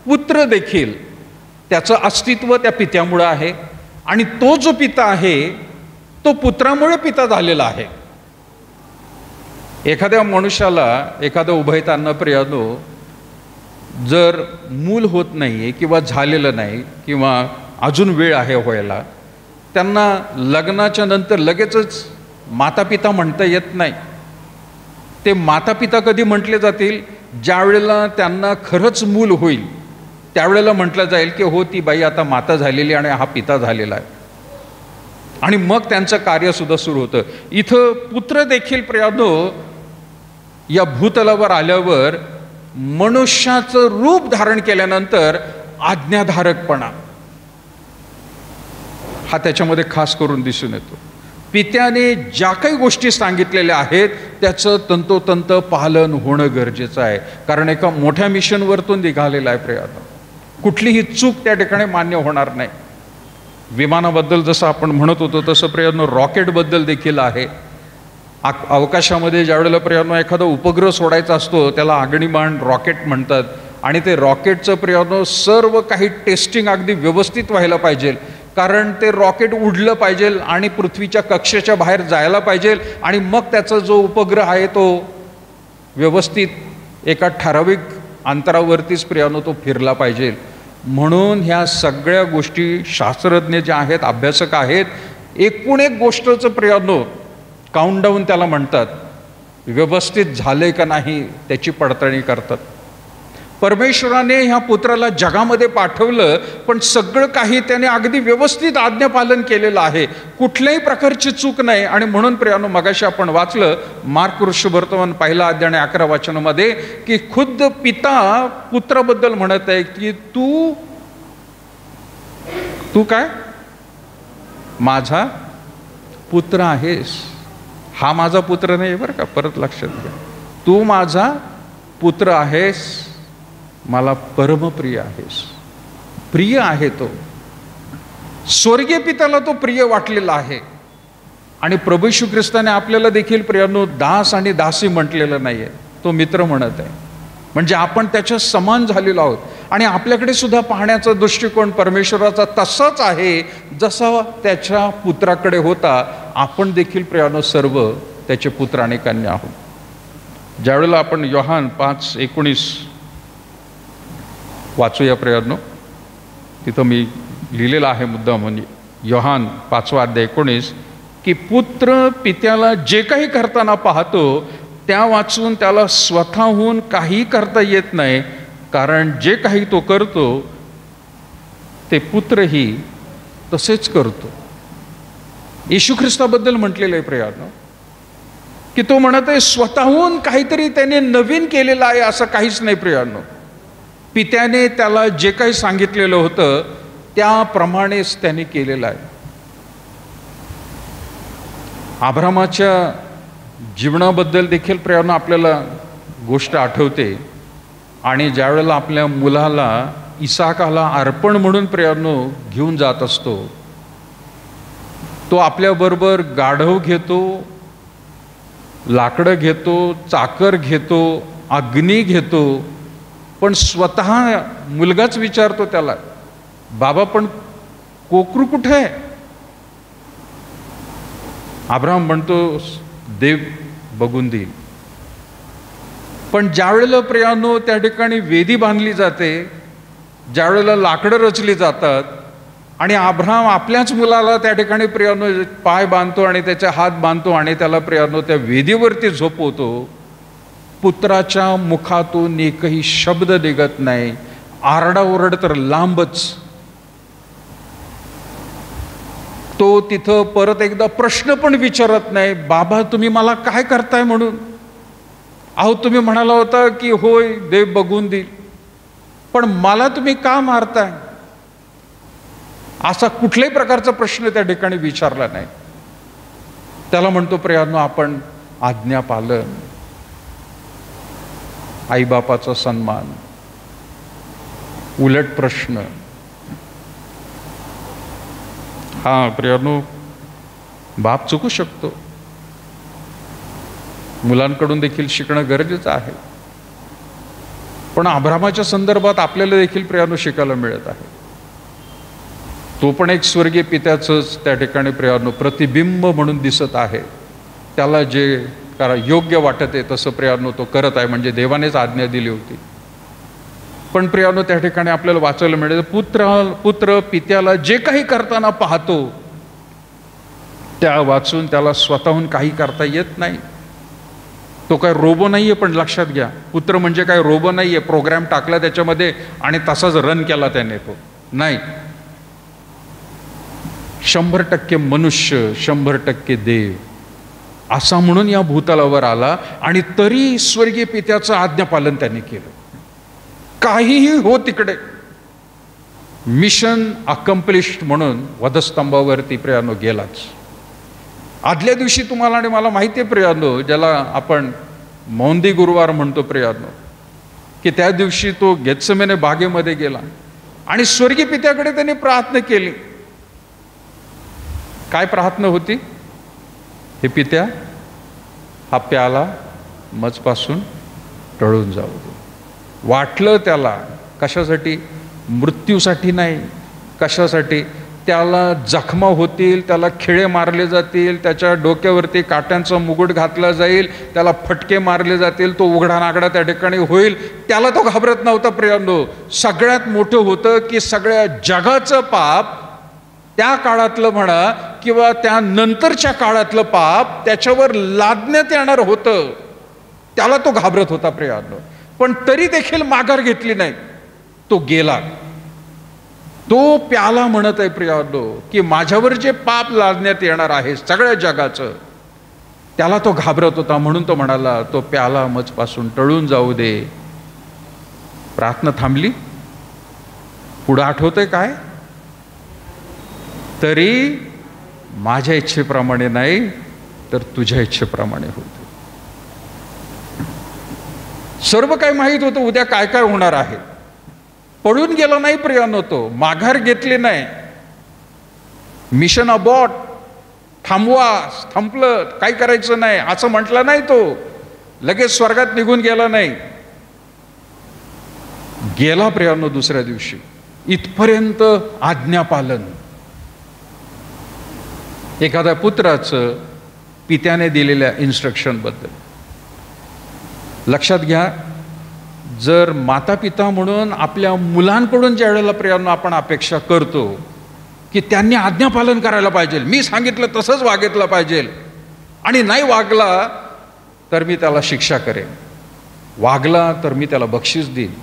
Speaker 1: पुत्र देखील त्याचं अस्तित्व त्या पित्यामुळं आहे, आणि तो जो पिता आहे तो पुत्रामुळे पिता झालेला आहे. एखाद्या मनुष्याला, एखादं उभयतांना प्रियानो, जर मूल होत नाहीये किंवा झालेलं नाही किंवा अजून वेळ आहे व्हायला, त्यांना लग्नाच्या नंतर लगेचच माता पिता म्हणता येत नाही. ते माता पिता कधी म्हटले जातील, ज्या वेळेला त्यांना खरंच मूल होईल त्यावेळेला म्हटलं जाईल की हो, ती बाई आता माता झालेली आणि हा पिता झालेला आहे, आणि मग त्यांचं कार्यसुद्धा सुरू होतं. इथं पुत्र देखील प्रियानो या भूतलावर आल्यावर मनुष्याचं रूप धारण केल्यानंतर आज्ञाधारकपणा हा त्याच्यामध्ये खास करून दिसून येतो. पित्याने ज्या काही गोष्टी सांगितलेल्या आहेत त्याचं तंतोतंत पालन होणं गरजेचं आहे, कारण एका मोठ्या मिशनवर तो निघालेला आहे प्रियानो. कुठलीही चूक त्या ठिकाणी मान्य होणार नाही. विमानाबद्दल जसं आपण म्हणत होतो तसं प्रियानो रॉकेटबद्दल देखील आहे. अवकाशामध्ये ज्यावेळेला प्रियानो एखादा उपग्रह सोडायचा असतो त्याला अग्निबाण रॉकेट म्हणतात, आणि ते रॉकेटचं प्रियानो सर्व काही टेस्टिंग अगदी व्यवस्थित व्हायला पाहिजे, कारण ते रॉकेट उडलं पाहिजे आणि पृथ्वीच्या कक्षेच्या बाहेर जायला पाहिजे, आणि मग त्याचा जो उपग्रह आहे तो व्यवस्थित एका ठराविक अंतरावरतीच प्रियानो तो फिरला पाहिजे. म्हणून ह्या सगळ्या गोष्टी शास्त्रज्ञ जे आहेत, अभ्यासक आहेत, एकूण एक गोष्टचं प्रियानो काउंटडाऊन त्याला म्हणतात, व्यवस्थित झाले का नाही त्याची पडताळणी करतात. परमेश्वराने ह्या पुत्राला जगामध्ये पाठवलं, पण सगळं काही त्याने अगदी व्यवस्थित आज्ञापालन केलेलं आहे, कुठल्याही प्रकारची चूक नाही. आणि म्हणून प्रियानो मगाशी आपण वाचलं मार्क ऋषवर्तमान 1 अध्याय आणि 11 वचनामध्ये की खुद्द पिता पुत्राबद्दल म्हणत आहे की तू काय माझा पुत्र आहेस. हा माझा पुत्र नाही बरं का, परत लक्षात घ्या. तू माझा पुत्र आहेस, मला परमप्रिय आहेस. प्रिय आहे तो, स्वर्गीय पित्याला तो प्रिय वाटलेला आहे. आणि प्रभू येशू ख्रिस्ताने आपल्याला देखील प्रियानो दास आणि दासी म्हटलेलं नाहीये, तो मित्र म्हणत आहे. म्हणजे आपण त्याच्या समान झालेलो आहोत. आणि आपल्याकडे सुद्धा पाहण्याचा दृष्टिकोन परमेश्वराचा तसाच आहे जसा त्याच्या पुत्राकडे होता. आपण देखील प्रियानो सर्व त्याचे पुत्र आणि कन्या आहोत. ज्यावेळेला आपण योहान 5:19 वाचूया प्रियानो, तिथं मी लिहिलेलं आहे मुद्दा, म्हणजे योहान 5:19 की पुत्र पित्याला जे काही करताना पाहतो त्या वाचून त्याला स्वतःहून काही करता येत नाही, कारण जे काही तो करतो ते पुत्रही तसेच करतो. येशू ख्रिस्ताबद्दल म्हटलेलं आहे प्रियानो की तो म्हणत आहे स्वतःहून काहीतरी त्याने नवीन केलेलं आहे असं काहीच नाही प्रियानो. पित्याने त्याला जे काही सांगितलेलं होतं त्याप्रमाणेच त्याने केलेलं आहे. अब्रामाच्या जीवनाबद्दल देखील प्रियानो आपल्याला गोष्ट आठवते. आणि ज्यावेळेला आपल्या मुलाला इसाकाला अर्पण म्हणून प्रियानो घेऊन जात असतो, तो आपल्याबरोबर गाढव घेतो, लाकडं घेतो, चाकर घेतो, अग्नी घेतो, पण स्वतः मुलगाच विचारतो त्याला, बाबा पण कोकरू कुठे आहे? अब्राहम म्हणतो देव बघून देईल. पण ज्यावेळेला प्रियानो त्या ठिकाणी वेदी बांधली जाते, ज्यावेळेला लाकडं रचली जातात आणि अब्राहम आपल्याच मुलाला त्या ठिकाणी प्रियानो पाय बांधतो आणि त्याचे हात बांधतो आणि त्याला प्रियानो त्या वेदीवरती झोपवतो, पुत्राच्या मुखातून एकही शब्द निघत नाही, आरडाओरड तर लांबच. तो तिथं परत एकदा प्रश्न पण विचारत नाही, बाबा तुम्ही मला काय करताय म्हणून. अहो तुम्ही म्हणाला होता की होय देव बघून देईल, पण मला तुम्ही का मारताय? असा कुठल्याही प्रकारचा प्रश्न त्या ठिकाणी विचारला नाही. त्याला म्हणतो प्रियांनो, आपण आज्ञा पालन, आईबापाचा सन्मान, उलट प्रश्न. हा प्रियांनो, बाप चुकू शकतो, मुलांकडून देखील शिकणं गरजेचं आहे. पण अब्रामाच्या संदर्भात आपल्याला देखील प्रियांनो शिकायला मिळत आहे. तो पण एक स्वर्गीय पित्याचंच त्या ठिकाणी प्रियांनो प्रतिबिंब म्हणून दिसत आहे. त्याला जे योग्य वाटत आहे तसं प्रियांनो तो करत आहे, म्हणजे देवानेच आज्ञा दिली होती. पण प्रियांनो त्या ठिकाणी आपल्याला वाचायला मिळेल, पुत्र पित्याला जे काही करताना पाहतो त्या वाचून त्याला स्वतःहून काही करता येत नाही. तो काय रोबो नाहीये. पण लक्षात घ्या, पुत्र म्हणजे काय रोबो नाहीये, प्रोग्राम टाकला त्याच्यामध्ये आणि तसाच रन केला त्याने, तो नाही. 100% मनुष्य, 100% देव असा म्हणून या भूतलावर आला, आणि तरी स्वर्गीय पित्याचं आज्ञापालन त्याने केलं. काहीही हो तिकडे, मिशन अकम्प्लिश्ड म्हणून वधस्तंभावरती प्रियांनो गेलाच. आदल्या दिवशी तुम्हाला आणि मला माहिती आहे प्रियांनो, ज्याला आपण मौंदी गुरुवार म्हणतो प्रियांनो, की त्या दिवशी तो गेत्सेमने बागेमध्ये गेला आणि स्वर्गीय पित्याकडे त्यांनी प्रार्थना केली. काय प्रार्थना होती? हे पित्या, हा प्याला मजपासून टळून जाऊ दे. वाटलं त्याला, कशासाठी? मृत्यूसाठी नाही. कशासाठी? त्याला जखमा होतील, त्याला खिळे मारले जातील, त्याच्या डोक्यावरती काट्यांचा मुकुट घातला जाईल, त्याला फटके मारले जातील, तो उघडा नागडा त्या ठिकाणी होईल. त्याला तो घाबरत नव्हता प्रियांनो. सगळ्यात मोठं होतं की सगळ्या जगाचं पाप, त्या काळातलं म्हणा किंवा त्यानंतरच्या काळातलं पाप त्याच्यावर लादण्यात येणार होतं. त्याला तो घाबरत होता प्रियांनो. पण तरी देखील माघार घेतली नाही, तो गेला. तो प्याला म्हणत आहे प्रियांनो की माझ्यावर जे पाप लादण्यात येणार आहे सगळ्या जगाचं, त्याला तो घाबरत होता. म्हणून तो म्हणाला, तो प्याला मजपासून टळून जाऊ दे. प्रार्थना थांबली. पुढं आठवतंय काय? तरी माझ्या इच्छेप्रमाणे नाही तर तुझ्या इच्छेप्रमाणे होते. सर्व काही माहीत होतं उद्या काय काय होणार आहे. पळून गेला नाही प्रियांनो, तो माघार घेतली नाही. मिशन अबॉर्ट, थांबवा, संपलं, काही करायचं नाही असं म्हटलं नाही. तो लगेच स्वर्गात निघून गेला नाही. गेला प्रियांनो दुसऱ्या दिवशी. इथपर्यंत आज्ञापालन. एखाद्या पुत्राचं पित्याने दिलेल्या इन्स्ट्रक्शन बद्दल लक्षात घ्या. जर माता पिता म्हणून आपल्या मुलांकडून ज्या वेळेला प्रियांनो आपण अपेक्षा करतो की त्यांनी आज्ञापालन करायला पाहिजे, मी सांगितलं तसंच वागितलं पाहिजे, आणि नाही वागला तर मी त्याला शिक्षा करेन, वागला तर मी त्याला बक्षीस देईन.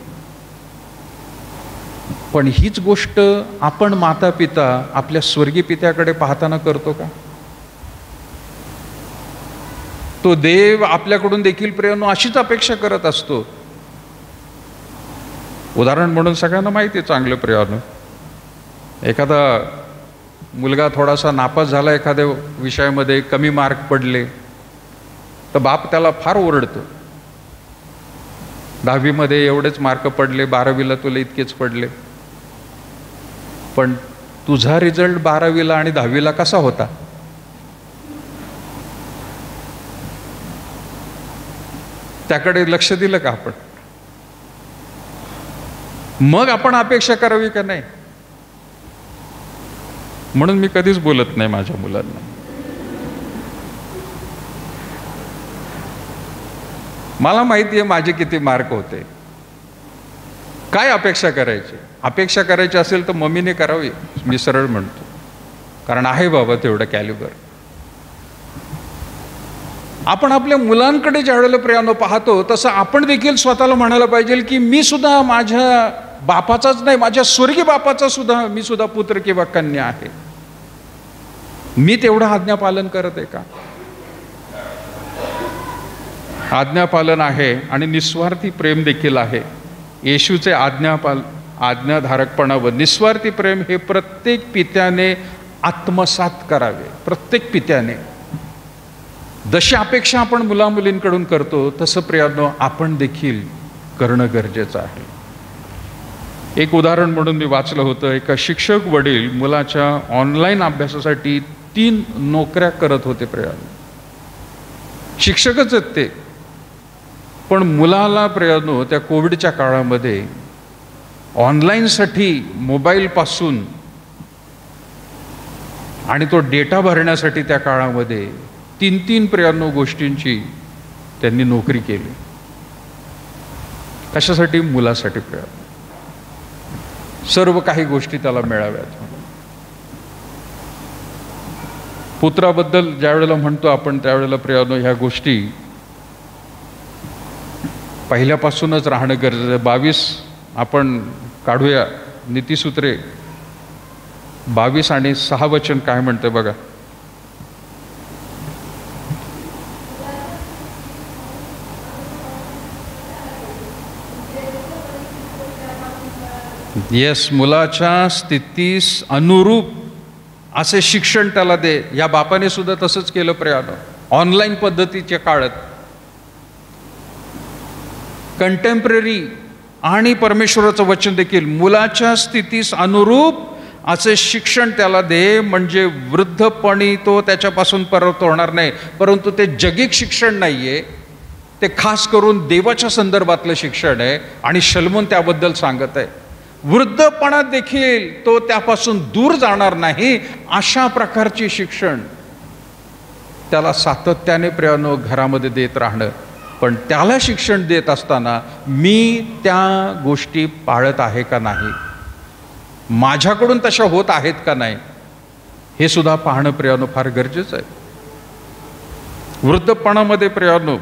Speaker 1: पण हीच गोष्ट आपण माता पिता आपल्या स्वर्गीय पित्याकडे पाहताना करतो का? तो देव आपल्याकडून देखील प्रियांनो अशीच अपेक्षा करत असतो. उदाहरण म्हणून सगळ्यांना माहिती आहे चांगलं प्रियांनो, एखादा मुलगा थोडासा नापास झाला, एखाद्या विषयामध्ये कमी मार्क पडले तर बाप त्याला फार ओरडतो. 10वी मध्ये एवढेच मार्क पडले, 12वीला तुला इतकेच पडले. पण तुझा रिझल्ट 12वीला आणि 10वीला कसा होता? त्याकडे लक्ष दिलं का आपण? मग आपण अपेक्षा करावी का नाही? म्हणून मी कधीच बोलत नाही माझ्या मुलांना. मला माहिती आहे माझे किती मार्क होते. काय अपेक्षा करायची? अपेक्षा करायची असेल तर मम्मीने करावी, मी सरळ म्हणतो, कारण आहे बाबा तेवढं कॅलिबर. आपण आपल्या मुलांकडे ज्या वेळेला प्रियांनो पाहतो तसं आपण देखील स्वतःला म्हणायला पाहिजे की मी सुद्धा माझ्या बापाचाच नाही, माझ्या स्वर्गीय बापाचा सुद्धा मी सुद्धा पुत्र किंवा कन्या आहे. मी तेवढं आज्ञापालन करत आहे का? आज्ञापालन आहे आणि निस्वार्थी प्रेम देखील आहे. येशूचे आज्ञाधारकपणा व निस्वार्थी प्रेम हे प्रत्येक पित्याने आत्मसात करावे. प्रत्येक पित्याने जशी अपेक्षा आपण मुलामुलींकडून करतो तसं प्रियांनो आपण देखील करणं गरजेचं आहे. एक उदाहरण म्हणून मी वाचलं होतं, एका शिक्षक वडील मुलाच्या ऑनलाईन अभ्यासासाठी 3 नोकऱ्या करत होते. प्रियांनो शिक्षकच आहेत ते, पण मुलाला प्रियांनो त्या कोविडच्या काळामध्ये ऑनलाईनसाठी मोबाईलपासून आणि तो डेटा भरण्यासाठी त्या काळामध्ये 3 प्रियांनो गोष्टींची त्यांनी नोकरी केली. कशासाठी? मुलासाठी. प्रियांनो सर्व काही गोष्टी त्याला मिळाव्यात. पुत्राबद्दल ज्या वेळेला म्हणतो आपण त्यावेळेला प्रियांनो ह्या गोष्टी पहिल्यापासूनच राहणं गरजेचं आहे. 22 आपण काढूया नीतिसूत्रे 22 आणि 6 वचन काय म्हणते बघा. येस, मुलाच्या स्थितीस अनुरूप असे शिक्षण त्याला दे. या बापाने सुद्धा तसंच केलं प्रियांनो. ऑनलाईन पद्धतीच्या काळात कंटेम्पररी आणि परमेश्वराचं वचन देखील मुलाच्या स्थितीस अनुरूप असे शिक्षण त्याला दे, म्हणजे वृद्धपणी तो त्याच्यापासून परत होणार नाही. परंतु ते जगिक शिक्षण नाहीये, ते खास करून देवाच्या संदर्भातलं शिक्षण आहे. आणि शलोमोन त्याबद्दल सांगत आहे वृद्धपणात देखील तो त्यापासून दूर जाणार नाही. अशा प्रकारचे शिक्षण त्याला सातत्याने प्रियांनो घरामध्ये देत राहणं. पण त्याला शिक्षण देत असताना मी त्या गोष्टी पाळत आहे का नाही, माझ्याकडून तशा होत आहेत का नाही, हे सुद्धा पाहणं प्रियांनो फार गरजेचं आहे. वृद्धपणामध्ये प्रियांनो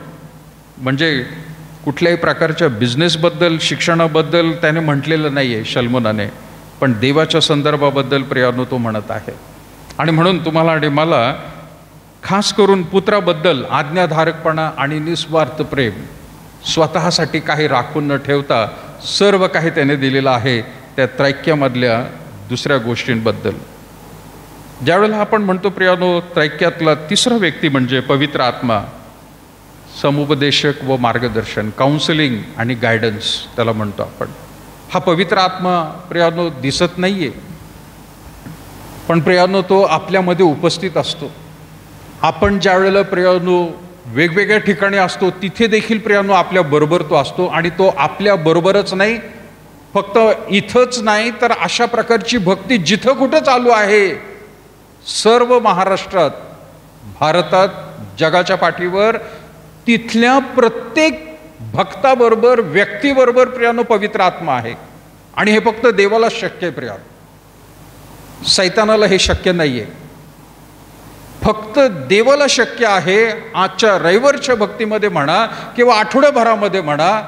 Speaker 1: म्हणजे कुठल्याही प्रकारच्या बिझनेसबद्दल शिक्षणाबद्दल त्याने म्हटलेलं नाही आहे शलोमोनाने, पण देवाच्या संदर्भाबद्दल प्रियांनो तो म्हणत आहे. आणि म्हणून तुम्हाला आणि मला खास करून पुत्राबद्दल आज्ञाधारकपणा आणि निस्वार्थ प्रेम, स्वतःसाठी काही राखून न ठेवता सर्व काही त्याने दिलेलं आहे. त्या त्रैक्यामधल्या दुसऱ्या गोष्टींबद्दल ज्यावेळेला आपण म्हणतो प्रियांनो त्रैक्यातला तिसरा व्यक्ती म्हणजे पवित्र आत्मा, समुपदेशक व मार्गदर्शन, काउन्सिलिंग आणि गायडन्स त्याला म्हणतो आपण. हा पवित्र आत्मा प्रियांनो दिसत नाहीये, पण प्रियांनो तो आपल्यामध्ये उपस्थित असतो. आपण ज्या वेळेला प्रियांनो वेगवेगळ्या ठिकाणी असतो तिथे देखील प्रियांनो आपल्या बरोबर तो असतो. आणि तो आपल्या बरोबरच नाही, फक्त इथंच नाही तर अशा प्रकारची भक्ती जिथं कुठं चालू आहे सर्व महाराष्ट्रात, भारतात, जगाच्या पाठीवर, तिथल्या प्रत्येक भक्ताबरोबर, व्यक्तीबरोबर प्रियांनो पवित्र आत्मा आहे. आणि हे फक्त देवाला शक्य आहे प्रियांनो, सैतानाला हे शक्य नाहीये. फक्त देवाला शक्य आहे. आजच्या रविवारच्या भक्तीमध्ये म्हणा किंवा आठवड्याभरामध्ये म्हणा,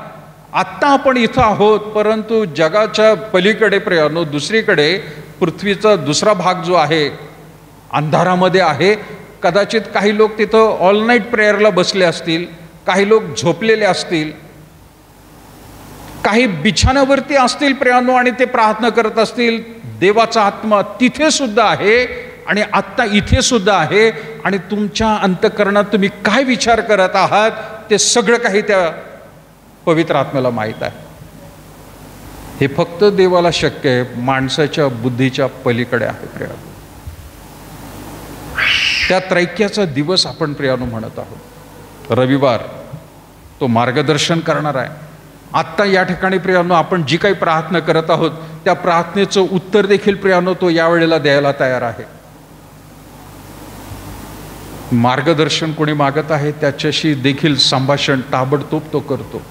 Speaker 1: आत्ता आपण इथं आहोत, परंतु जगाच्या पलीकडे प्रियांनो दुसरीकडे पृथ्वीचा दुसरा भाग जो आहे अंधारामध्ये आहे. कदाचित काही लोक तिथं ऑल नाईट प्रेयरला बसले असतील, काही लोक झोपलेले असतील, काही बिछाण्यावरती असतील प्रियांनो आणि ते प्रार्थना करत असतील. देवाचा आत्मा तिथे सुद्धा आहे आणि आत्ता इथे सुद्धा आहे. आणि तुमच्या अंतःकरणात तुम्ही काय विचार करत आहात ते सगळं काही त्या पवित्र आत्म्याला माहीत आहे. हे फक्त देवाला शक्य आहे, माणसाच्या बुद्धीच्या पलीकडे आहे प्रियांनो. त्या त्रैक्याचा दिवस आपण प्रियांनो म्हणत आहोत. रविवार तो मार्गदर्शन करणार आहे. आत्ता या ठिकाणी प्रियांनो आपण जी काही प्रार्थना करत आहोत त्या प्रार्थनेचं उत्तर देखील प्रियांनो तो यावेळेला द्यायला तयार आहे. मार्गदर्शन कोणी मागत आहे त्याच्याशी देखील संभाषण ताबडतोब तो करतो,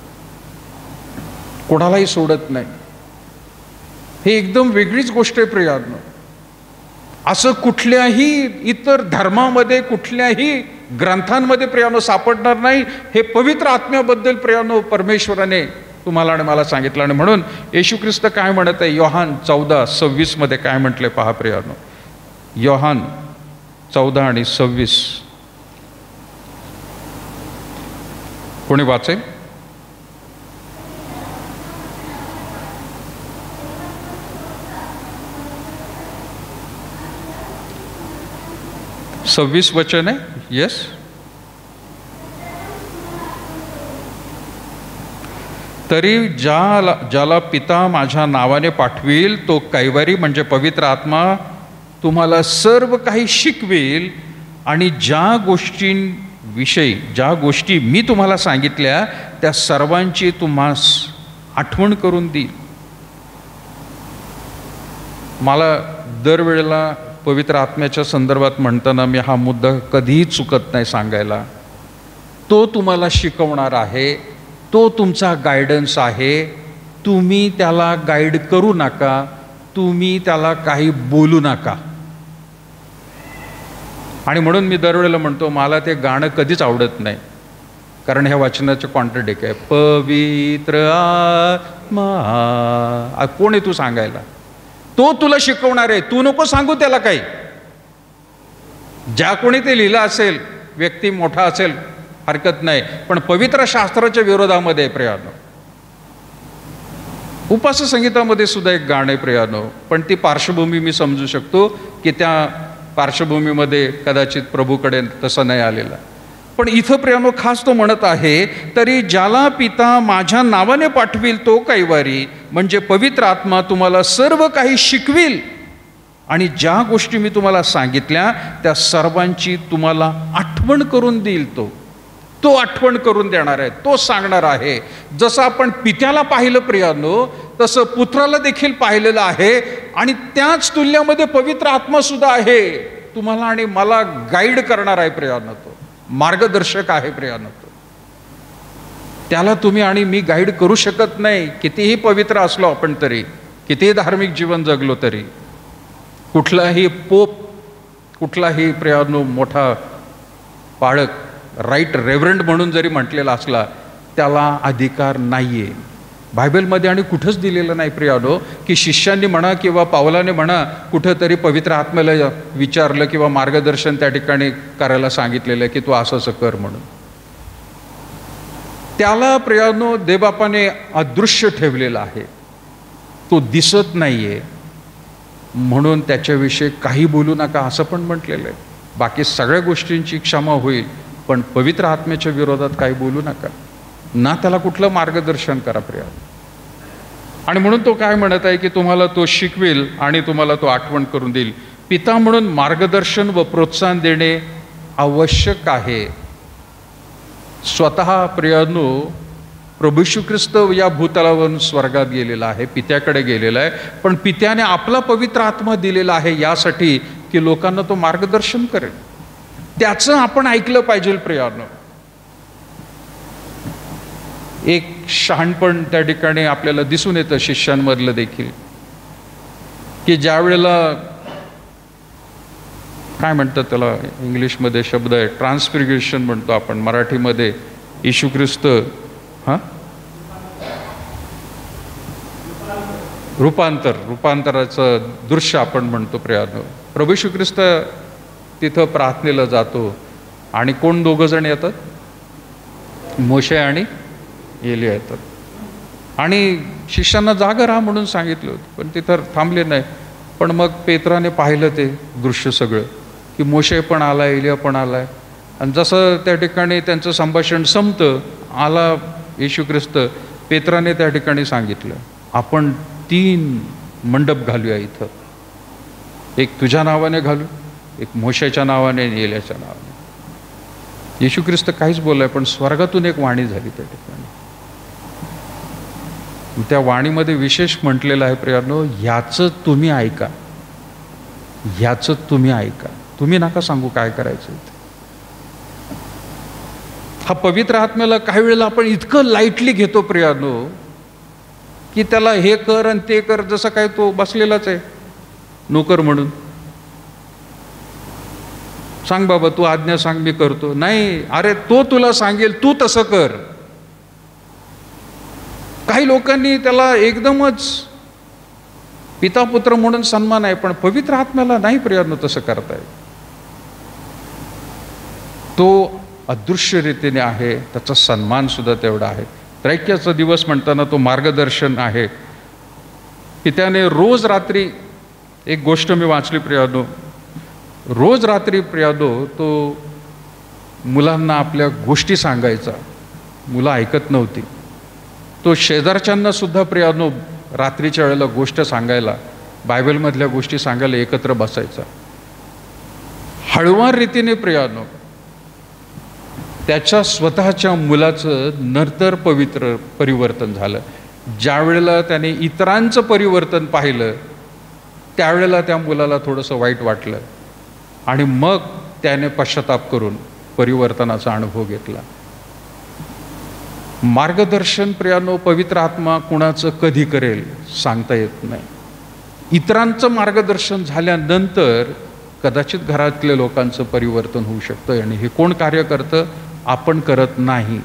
Speaker 1: कोणालाही सोडत नाही. हे एकदम वेगळीच गोष्ट आहे प्रियांनो. असं कुठल्याही इतर धर्मामध्ये, कुठल्याही ग्रंथांमध्ये प्रियांनो सापडणार नाही. हे पवित्र आत्म्याबद्दल प्रियांनो परमेश्वराने तुम्हाला आणि मला सांगितलं. आणि म्हणून येशू ख्रिस्त काय म्हणत आहे, योहान 14:26 मध्ये काय म्हटले पहा प्रियांनो. योहान 14 आणि 26. कोणी वाचेल? सव्वीस वचन आहे. येस. तरी ज्याला पिता माझ्या नावाने पाठवील तो कैवारी म्हणजे पवित्र आत्मा तुम्हाला सर्व काही शिकवेल आणि ज्या गोष्टी मी तुम्हाला सांगितल्या त्या सर्वांची तुम्हास आठवण करून देईल. मला दरवेळेला पवित्र आत्म्याच्या संदर्भात म्हणताना मी हा मुद्दा कधीही चुकत नाही सांगायला. तो तुम्हाला शिकवणार आहे, तो तुमचा गायडन्स आहे. तुम्ही त्याला गाईड करू नका, तुम्ही त्याला काही बोलू नका. आणि म्हणून मी दरवेळेला म्हणतो मला ते गाणं कधीच आवडत नाही, कारण ह्या वचनाचं कॉन्ट्रडिक्ट आहे. पवित्र आत्मा कोण आहे तू सांगायला? तो तुला शिकवणार आहे, तू नको सांगू त्याला काही. ज्या कोणी ते लिहिलं असेल, व्यक्ती मोठा असेल हरकत नाही, पण पवित्र शास्त्राच्या विरोधामध्ये प्रियानो. उपास्य संगीतामध्ये सुद्धा एक गाणं आहे प्रियानो, पण ती पार्श्वभूमी मी समजू शकतो की त्या पार्श्वभूमीमध्ये कदाचित प्रभूकडे तसं नाही आलेलं. पण इथं प्रियानो खास तो म्हणत आहे, तरी ज्याला पिता माझ्या नावाने पाठवील तो कैवारी म्हणजे पवित्र आत्मा तुम्हाला सर्व काही शिकविल आणि ज्या गोष्टी मी तुम्हाला सांगितल्या त्या सर्वांची तुम्हाला आठवण करून देईल. तो आठवण करून देणार आहे, तो सांगणार आहे. जसं आपण पित्याला पाहिलं प्रियानो, तसं पुत्राला देखील पाहिलेलं आहे. आणि त्याच तुल्यामध्ये पवित्र आत्मा सुद्धा आहे, तुम्हाला आणि मला गाईड करणार आहे प्रियानो. तो मार्गदर्शक आहे प्रियानो. त्याला तुम्ही आणि मी गाईड करू शकत नाही, कितीही पवित्र असलो आपण तरी, कितीही धार्मिक जीवन जगलो तरी. कुठलाही पोप, कुठलाही प्रियानो मोठा पाळक, राईट रेव्हरंड म्हणून जरी म्हटलेला असला, त्याला अधिकार नाहीये. बायबलमध्ये आणि कुठंच दिलेलं नाही प्रियानो की शिष्यांनी म्हणा किंवा पावलाने म्हणा कुठंतरी पवित्र आत्म्याला विचारलं किंवा मार्गदर्शन त्या ठिकाणी करायला सांगितलेलं की तू असं कर म्हणून. त्याला प्रियानो देवबापाने अदृश्य ठेवलेला आहे, तो दिसत नाहीये, म्हणून त्याच्याविषयी काही बोलू नका असं पण म्हटलेलं आहे. बाकी सगळ्या गोष्टींची क्षमा होईल, पण पवित्र आत्म्याच्या विरोधात काही बोलू नका ना, त्याला कुठलं मार्गदर्शन करा प्रिया. आणि म्हणून तो काय म्हणत आहे की तुम्हाला तो शिकवेल आणि तुम्हाला तो आठवण करून देईल. पिता म्हणून मार्गदर्शन व प्रोत्साहन देणे आवश्यक आहे. स्वतः प्रियानो प्रभू येशू ख्रिस्त या भूतलावरून स्वर्गात गेलेला आहे, पित्याकडे गेलेला आहे, पण पित्याने आपला पवित्र आत्मा दिलेला आहे यासाठी की लोकांना तो मार्गदर्शन करेल. त्याचं आपण ऐकलं पाहिजे प्रियानो. एक शहाणपण त्या ठिकाणी आपल्याला दिसून येतं शिष्यांमधलं देखील, की ज्या वेळेला काय म्हणतात त्याला इंग्लिशमध्ये शब्द आहे ट्रान्सफिग्रेशन म्हणतो आपण, मराठीमध्ये येशू ख्रिस्त रूपांतराचं दृश्य आपण म्हणतो प्रियानो. प्रभू येशू ख्रिस्त तिथं प्रार्थनेला जातो आणि कोण दोघं जण येतात? मोशे आणि एलिया येतात. आणि शिष्यांना जागा राहा म्हणून सांगितलं होतं, पण तिथं थांबले नाही. पण मग पेत्राने पाहिलं ते दृश्य सगळं की मोशे पण आलाय, एलिया पण आलाय. आणि जसं त्या ठिकाणी त्यांचं संभाषण संपतं, आला येशू ख्रिस्त, पेत्राने त्या ठिकाणी सांगितलं आपण 3 मंडप घालूया इथं, एक तुझ्या नावाने घालू, एक मोशेच्या नावाने आणि एलियाच्या नावाने. येशू ख्रिस्त काहीच बोललाय, पण स्वर्गातून एक वाणी झाली त्या ठिकाणी. त्या वाणीमध्ये विशेष म्हटलेलं आहे प्रियानो, ह्याचं तुम्ही ऐका, ह्याचं तुम्ही ऐका, तुम्ही नका सांगू काय करायचं. हा पवित्र आत्म्याला काही वेळेला आपण इतकं लाईटली घेतो प्रियानो की त्याला हे कर आणि ते कर, जसं काय तो बसलेलाच आहे नोकर म्हणून. सांग बाबा तू आज्ञा सांग मी करतो. नाही, अरे तो तुला सांगेल तू तसं कर. काही लोकांनी त्याला एकदमच पिता पुत्र म्हणून सन्मान आहे, पण पवित्र आत्म्याला नाही प्रियानो तसं करताय. तो अदृश्य रीतीने आहे, त्याचा सन्मानसुद्धा तेवढा आहे. त्रैक्याचा दिवस म्हणताना तो मार्गदर्शन आहे की त्याने रोज रात्री, एक गोष्ट मी वाचली प्रियानो, रोज रात्री प्रियानो तो मुलांना आपल्या गोष्टी सांगायचा. मुलं ऐकत नव्हती. तो शेजारच्यांना सुद्धा प्रियानो रात्रीच्या वेळेला गोष्ट सांगायला, बायबलमधल्या गोष्टी सांगायला एकत्र बसायचा. हळुवार रीतीने प्रियानो त्याच्या स्वतःच्या मुलाचं नंतर पवित्र परिवर्तन झालं. ज्या वेळेला त्याने इतरांचं परिवर्तन पाहिलं त्यावेळेला त्या मुलाला थोडंसं वाईट वाटलं आणि मग त्याने पश्चाताप करून परिवर्तनाचा अनुभव घेतला. मार्गदर्शन प्रियानो पवित्र आत्मा कुणाचं कधी करेल सांगता येत नाही. इतरांचं मार्गदर्शन झाल्यानंतर कदाचित घरातल्या लोकांचं परिवर्तन होऊ शकतं आणि हे कोण कार्य करतं? आपण करत नाही.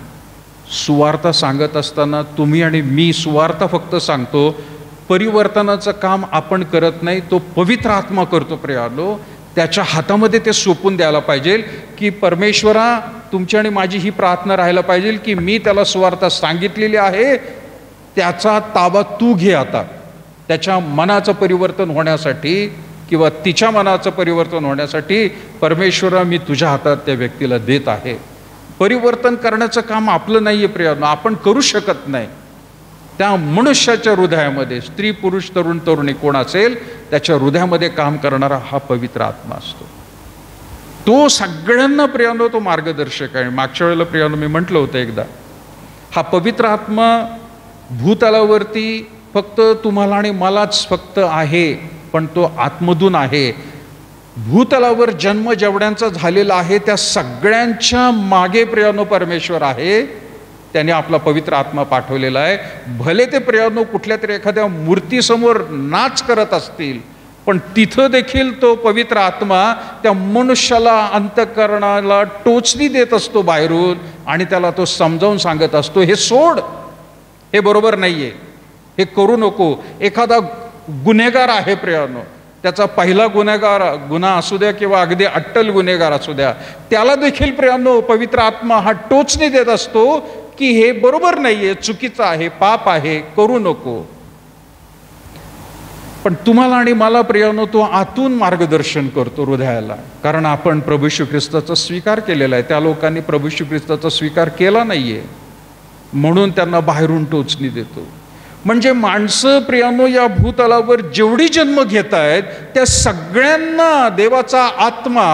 Speaker 1: सुवार्ता सांगत असताना तुम्ही आणि मी सुवार्ता फक्त सांगतो, परिवर्तनाचं काम आपण करत नाही, तो पवित्र आत्मा करतो प्रियानो. त्याच्या हातामध्ये ते सोपून द्यायला पाहिजे की परमेश्वरा तुमची आणि माझी ही प्रार्थना राहायला पाहिजे की मी त्याला सुवार्ता सांगितलेली आहे, त्याचा ताबा तू घे. आता त्याच्या मनाचं परिवर्तन होण्यासाठी किंवा तिच्या मनाचं परिवर्तन होण्यासाठी परमेश्वरा मी तुझ्या हातात त्या व्यक्तीला देत आहे. परिवर्तन करण्याचं काम आपलं नाही आहे प्रियानो, आपण करू शकत नाही. त्या मनुष्याच्या हृदयामध्ये, स्त्री पुरुष तरुण तरुणी कोण असेल, त्याच्या हृदयामध्ये काम करणारा हा पवित्र आत्मा असतो. तो सगळ्यांना प्रियानो तो मार्गदर्शक आहे. मागच्या वेळेला प्रियानो मी म्हटलं होतं एकदा, हा पवित्र आत्मा भूतलावरती फक्त तुम्हाला आणि मलाच फक्त आहे, पण तो आतमधून आहे. भूतलावर जन्म जेवढ्यांचा झालेला आहे त्या सगळ्यांच्या मागे प्रियानो परमेश्वर आहे. त्याने आपला पवित्र आत्मा पाठवलेला आहे. भले ते प्रियानो कुठल्या तरी एखाद्या मूर्तीसमोर नाच करत असतील, पण तिथं देखील तो पवित्र आत्मा त्या मनुष्याला, अंतःकरणाला टोचणी देत असतो बाहेरून आणि त्याला तो समजावून सांगत असतो, हे सोड, हे बरोबर नाहीये, हे करू नको. एखादा गुन्हेगार आहे प्रियानो, त्याचा पहिला गुन्हा असू द्या किंवा अगदी अट्टल गुन्हेगार असू द्या, त्याला देखील प्रियानो पवित्र आत्मा हा टोचणी देत असतो की हे बरोबर नाहीये, चुकीचं आहे, पाप आहे, करू नको. पण तुम्हाला आणि मला प्रियानो तो आतून मार्गदर्शन करतो हृदयाला, कारण आपण प्रभू येशू ख्रिस्ताचा स्वीकार केलेला आहे. त्या लोकांनी प्रभू येशू ख्रिस्ताचा स्वीकार केला नाहीये म्हणून त्यांना बाहेरून टोचणी देतो. म्हणजे माणसं प्रियानो या भूतलावर जेवढी जन्म घेत आहेत त्या सगळ्यांना देवाचा आत्मा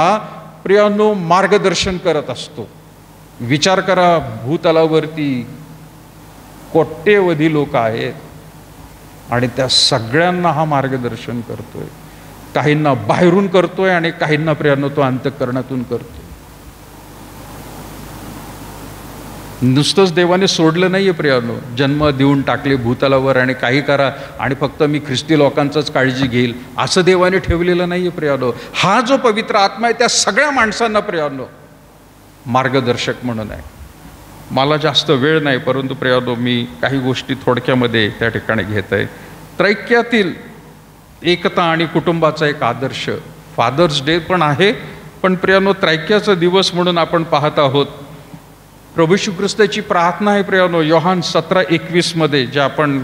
Speaker 1: प्रियानो मार्गदर्शन करत असतो. विचार करा, भूतलावरती कोट्यवधी लोक आहेत आणि त्या सगळ्यांना हा मार्गदर्शन करतोय. काहींना बाहेरून करतोय आणि काहींना प्रियानो तो अंतःकरणातून करतोय. नुसतंच देवाने सोडलं नाहीये प्रियानो, जन्म देऊन टाकले भूतलावर आणि काही करा आणि फक्त मी ख्रिस्ती लोकांचंच काळजी घेईल असं देवाने ठेवलेलं नाहीये प्रियानो. हा जो पवित्र आत्मा आहे त्या सगळ्या माणसांना प्रियानो मार्गदर्शक म्हणून आहे. मला जास्त वेळ नाही, परंतु प्रियानो मी काही गोष्टी थोडक्यामध्ये त्या ठिकाणी घेत आहे. त्रैक्यातील एकता आणि कुटुंबाचा एक आदर्श, फादर्स डे पण आहे, पण प्रियानो त्रैक्याचा दिवस म्हणून आपण पाहत आहोत. प्रभू येशू ख्रिस्ताची प्रार्थना आहे प्रियानो, योहान 17:21 मध्ये, जे आपण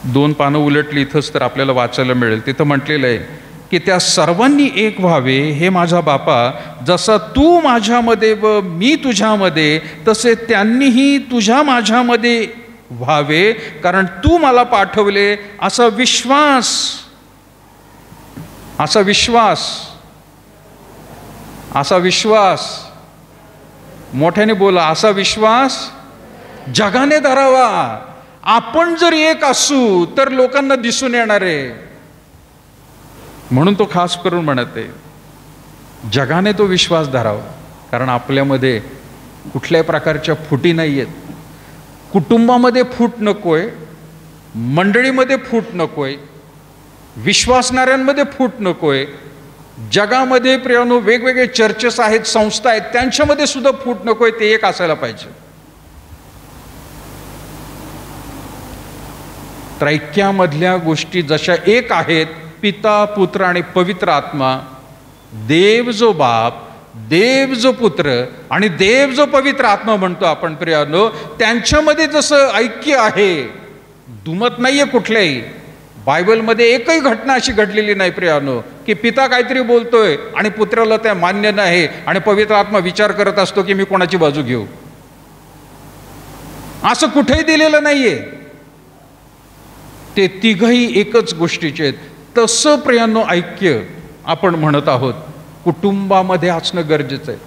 Speaker 1: 2 पानं उलटली इथंच तर आपल्याला वाचायला मिळेल. तिथं म्हटलेलं आहे की त्या सर्वांनी एक व्हावे, हे माझा बापा, जसा तू माझ्यामध्ये व मी तुझ्यामध्ये, तसे त्यांनीही तुझ्या माझ्यामध्ये व्हावे, कारण तू मला पाठवले. असा विश्वास, असा विश्वास, असा विश्वास, मोठ्याने बोला, असा विश्वास जगाने धरावा. आपण जर एक असू तर लोकांना दिसून येणार आहे. म्हणून तो खास करून म्हणत आहे जगाने तो विश्वास धरावा, कारण आपल्यामध्ये कुठल्याही प्रकारच्या फुटी नाही आहेत. कुटुंबामध्ये फूट नकोय, मंडळीमध्ये फूट नकोय, विश्वासणाऱ्यांमध्ये फूट नकोय. जगामध्ये प्रियानो वेगवेगळे चर्चेस आहेत, संस्था आहेत, त्यांच्यामध्ये सुद्धा फूट नकोय. ते एक असायला पाहिजे. त्रैक्यामधल्या गोष्टी जशा एक आहेत, पिता, पुत्र आणि पवित्र आत्मा, देव जो बाप, देव जो पुत्र आणि देव जो पवित्र आत्मा म्हणतो आपण प्रियानो, त्यांच्यामध्ये जसं ऐक्य आहे, दुमत नाहीये कुठल्याही. बायबलमध्ये एकही घटना अशी घडलेली नाही प्रियानो की पिता काहीतरी बोलतोय आणि पुत्राला त्या मान्य नाही आणि पवित्र आत्मा विचार करत असतो की मी कोणाची बाजू घेऊ. असं कुठेही दिलेलं नाहीये. ते तिघही एकच गोष्टीचे आहेत. तसं प्रियानो ऐक्य आपण म्हणत आहोत कुटुंबामध्ये असणं गरजेचं आहे.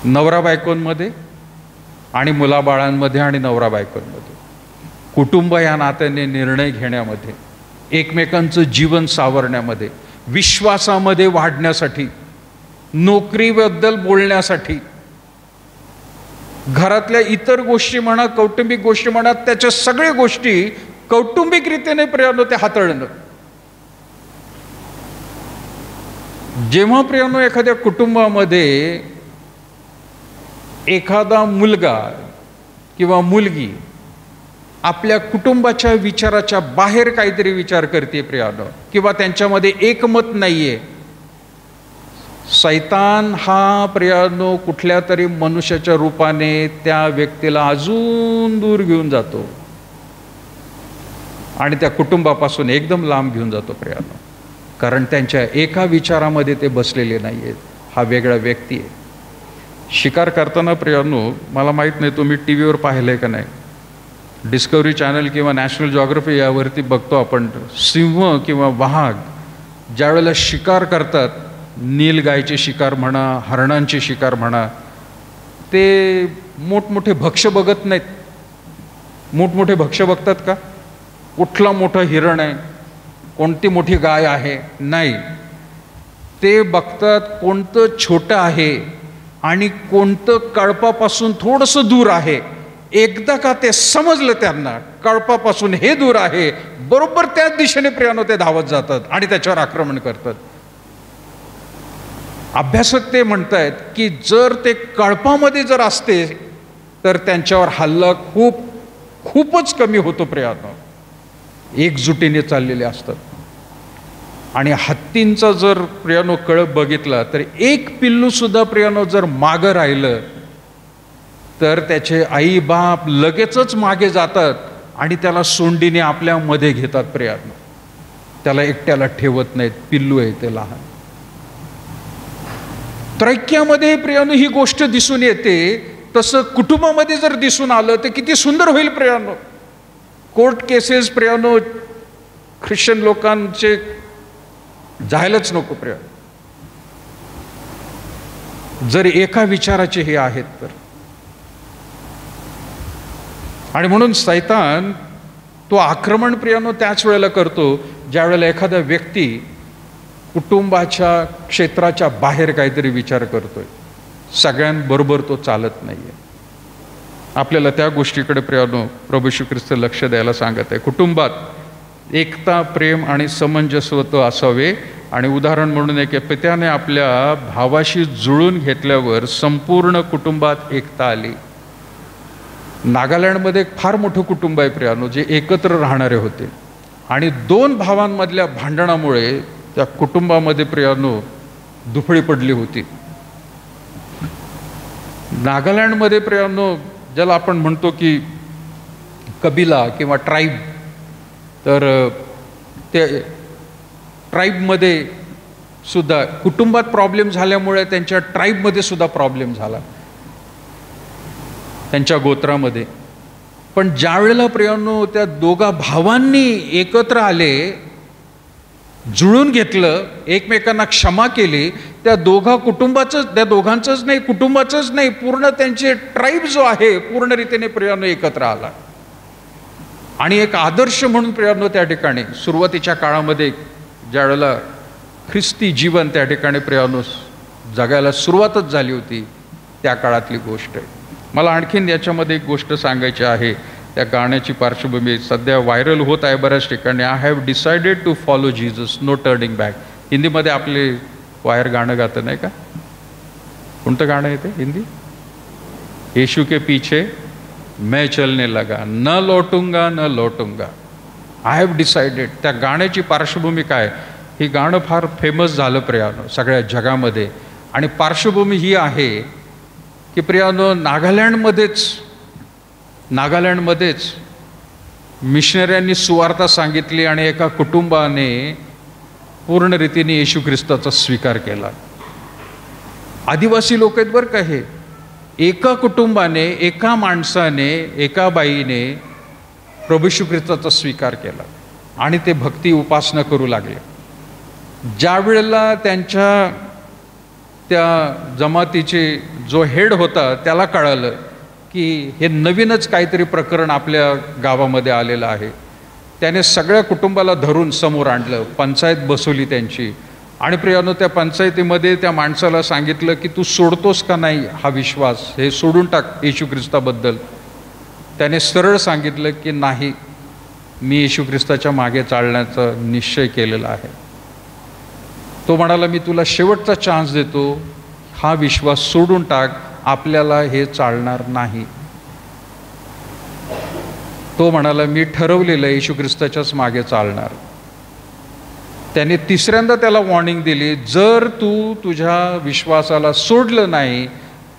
Speaker 1: नवरा बायकोंमध्ये आणि मुलाबाळांमध्ये आणि नवरा बायकोंमध्ये, कुटुंब या नात्याने निर्णय घेण्यामध्ये, एकमेकांचं जीवन सावरण्यामध्ये, विश्वासामध्ये वाढण्यासाठी, नोकरीबद्दल बोलण्यासाठी, घरातल्या इतर गोष्टी म्हणा, कौटुंबिक गोष्टी म्हणा, त्याच्या सगळ्या गोष्टी कौटुंबिकरीतीने प्रियानो ते हाताळणं. जेव्हा प्रियानो एखाद्या कुटुंबामध्ये एखादा मुलगा किंवा मुलगी आपल्या कुटुंबाच्या विचाराच्या बाहेर काहीतरी विचार करते प्रियानो, किंवा त्यांच्यामध्ये एकमत नाहीये, सैतान हा प्रियानो कुठल्या तरी मनुष्याच्या रूपाने त्या व्यक्तीला अजून दूर घेऊन जातो आणि त्या कुटुंबापासून एकदम लांब घेऊन जातो प्रियानो. कारण त्यांच्या एका विचारामध्ये ते बसलेले नाही आहेत. हा वेगळा व्यक्ती आहे. शिकार करताना प्रियानो, मला माहीत नाही तुम्ही टी व्हीवर पाहिलं आहे का नाही, डिस्कवरी चॅनल किंवा नॅशनल जॉग्राफी यावरती बघतो आपण, सिंह किंवा वाघ ज्या वेळेला शिकार करतात, नीलगायचे शिकार म्हणा, हरणांचे शिकार म्हणा, ते मोठमोठे भक्ष्य बघत नाहीत. मोठमोठे भक्ष्य बघतात का? कुठला मोठं हिरण आहे, कोणती मोठी गाय आहे, नाही. ते बघतात कोणतं छोटं आहे आणि कोणतं कळपापासून थोडंसं दूर आहे. एकदा का ते समजलं त्यांना कळपापासून हे दूर आहे, बरोबर त्याच दिशेने प्रियानो ते धावत जातात आणि त्याच्यावर आक्रमण करतात. अभ्यासक ते म्हणतायत की जर ते कळपामध्ये जर असते तर त्यांच्यावर हल्ला खूपच कमी होतो प्रियानो. एकजुटीने चाललेले असतात. आणि हत्तींचा जर प्रियानो कळप बघितला तर एक पिल्लू सुद्धा प्रियानो जर मागं राहिलं तर त्याचे आई बाप लगेचच मागे जातात आणि त्याला सोंडीने आपल्या मध्ये घेतात प्रियानो. त्याला एकट्याला ठेवत नाहीत. पिल्लू आहे ते लहान. त्रैक्यामध्ये प्रियानो ही गोष्ट दिसून येते. तसं कुटुंबामध्ये जर दिसून आलं तर किती सुंदर होईल प्रियानो. कोर्ट केसेस प्रियानो ख्रिश्चन लोकांचे जायलाच नको प्रियानो, जर एका विचाराचे हे आहेत तर. आणि म्हणून सैतान तो आक्रमण प्रियानो त्याच वेळेला करतो ज्या वेळेला एखादा व्यक्ती कुटुंबाच्या क्षेत्राच्या बाहेर काहीतरी विचार करतोय. सगळ्यांबरोबर तो चालत नाहीये. आपल्याला त्या गोष्टीकडे प्रियानो प्रभू श्री ख्रिस्त लक्ष द्यायला सांगत आहे. कुटुंबात एकता, प्रेम आणि समंजस्वत्व असावे. आणि उदाहरण म्हणून एक पित्याने आपल्या भावाशी जुळून घेतल्यावर संपूर्ण कुटुंबात एकता आली. नागालँडमध्ये एक फार मोठं कुटुंब आहे प्रियानो, जे एकत्र राहणारे होते. आणि दोन भावांमधल्या भांडणामुळे त्या कुटुंबामध्ये प्रियानो दुफळी पडली होती. नागालँडमध्ये प्रियानो ज्याला आपण म्हणतो की कबिला किंवा ट्राईब, तर ते ट्राईबमध्ये सुद्धा कुटुंबात प्रॉब्लेम झाल्यामुळे त्यांच्या ट्राईबमध्ये सुद्धा प्रॉब्लेम झाला, त्यांच्या गोत्रामध्ये. पण ज्या वेळेला प्रियानो त्या दोघा भावांनी एकत्र आले, जुळून घेतलं, एकमेकांना क्षमा केली, त्या दोघांचंच नाही, कुटुंबाचंच नाही, पूर्ण त्यांचे ट्राईब जो आहे पूर्ण रीतीने प्रियानो एकत्र आला. आणि एक आदर्श म्हणून प्रियानो त्या ठिकाणी सुरुवातीच्या काळामध्ये ज्या वेळेला ख्रिस्ती जीवन त्या ठिकाणी प्रियानो जगायला सुरुवातच झाली होती, त्या काळातली गोष्ट आहे. मला आणखीन याच्यामध्ये एक गोष्ट सांगायची आहे. त्या गाण्याची पार्श्वभूमी सध्या व्हायरल होत आहे बऱ्याच ठिकाणी. I have decided to follow Jesus, no turning back. हिंदीमध्ये आपले वायर गाणं गातं नाही का? कोणतं गाणं आहे ते हिंदी? येशू के पीछे मैं चलने लगा, न लौटूंगा न लौटूंगा. I have decided. त्या गाण्याची पार्श्वभूमी काय? हे गाणं फार फेमस झालं प्रियानो सगळ्या जगामध्ये. आणि पार्श्वभूमी ही आहे की प्रियानो, नागालँडमध्येच मिशनऱ्यांनी सुवार्ता सांगितली आणि एका कुटुंबाने पूर्ण रीतीने येशू ख्रिस्ताचा स्वीकार केला. आदिवासी लोक आहेत बरं का हे. एका कुटुंबाने, एका माणसाने, एका बाईने प्रभू येशू ख्रिस्ताचा स्वीकार केला आणि ते भक्ती उपासना करू लागले. ज्या वेळेला त्यांच्या त्या जमातीचे जो हेड होता त्याला कळालं की हे नवीनच काहीतरी प्रकरण आपल्या गावामध्ये आलेलं आहे, त्याने सगळ्या कुटुंबाला धरून समोर आणलं, पंचायत बसवली त्यांची. आणि प्रियानो, त्या पंचायतीमध्ये त्या माणसाला सांगितलं की तू सोडतोस का नाही हा विश्वास, हे सोडून टाक येशू ख्रिस्ताबद्दल. त्याने सरळ सांगितलं की नाही, मी येशू ख्रिस्ताच्या मागे चालण्याचा निश्चय केलेला आहे. तो म्हणाला, मी तुला शेवटचा चान्स देतो, हा विश्वास सोडून टाक, आपल्याला हे चालणार नाही. तो म्हणाला, मी ठरवलेलं येशू ख्रिस्ताच्याच मागे चालणार. त्याने तिसऱ्यांदा त्याला वॉर्निंग दिली, जर तू तुझ्या विश्वासाला सोडलं नाही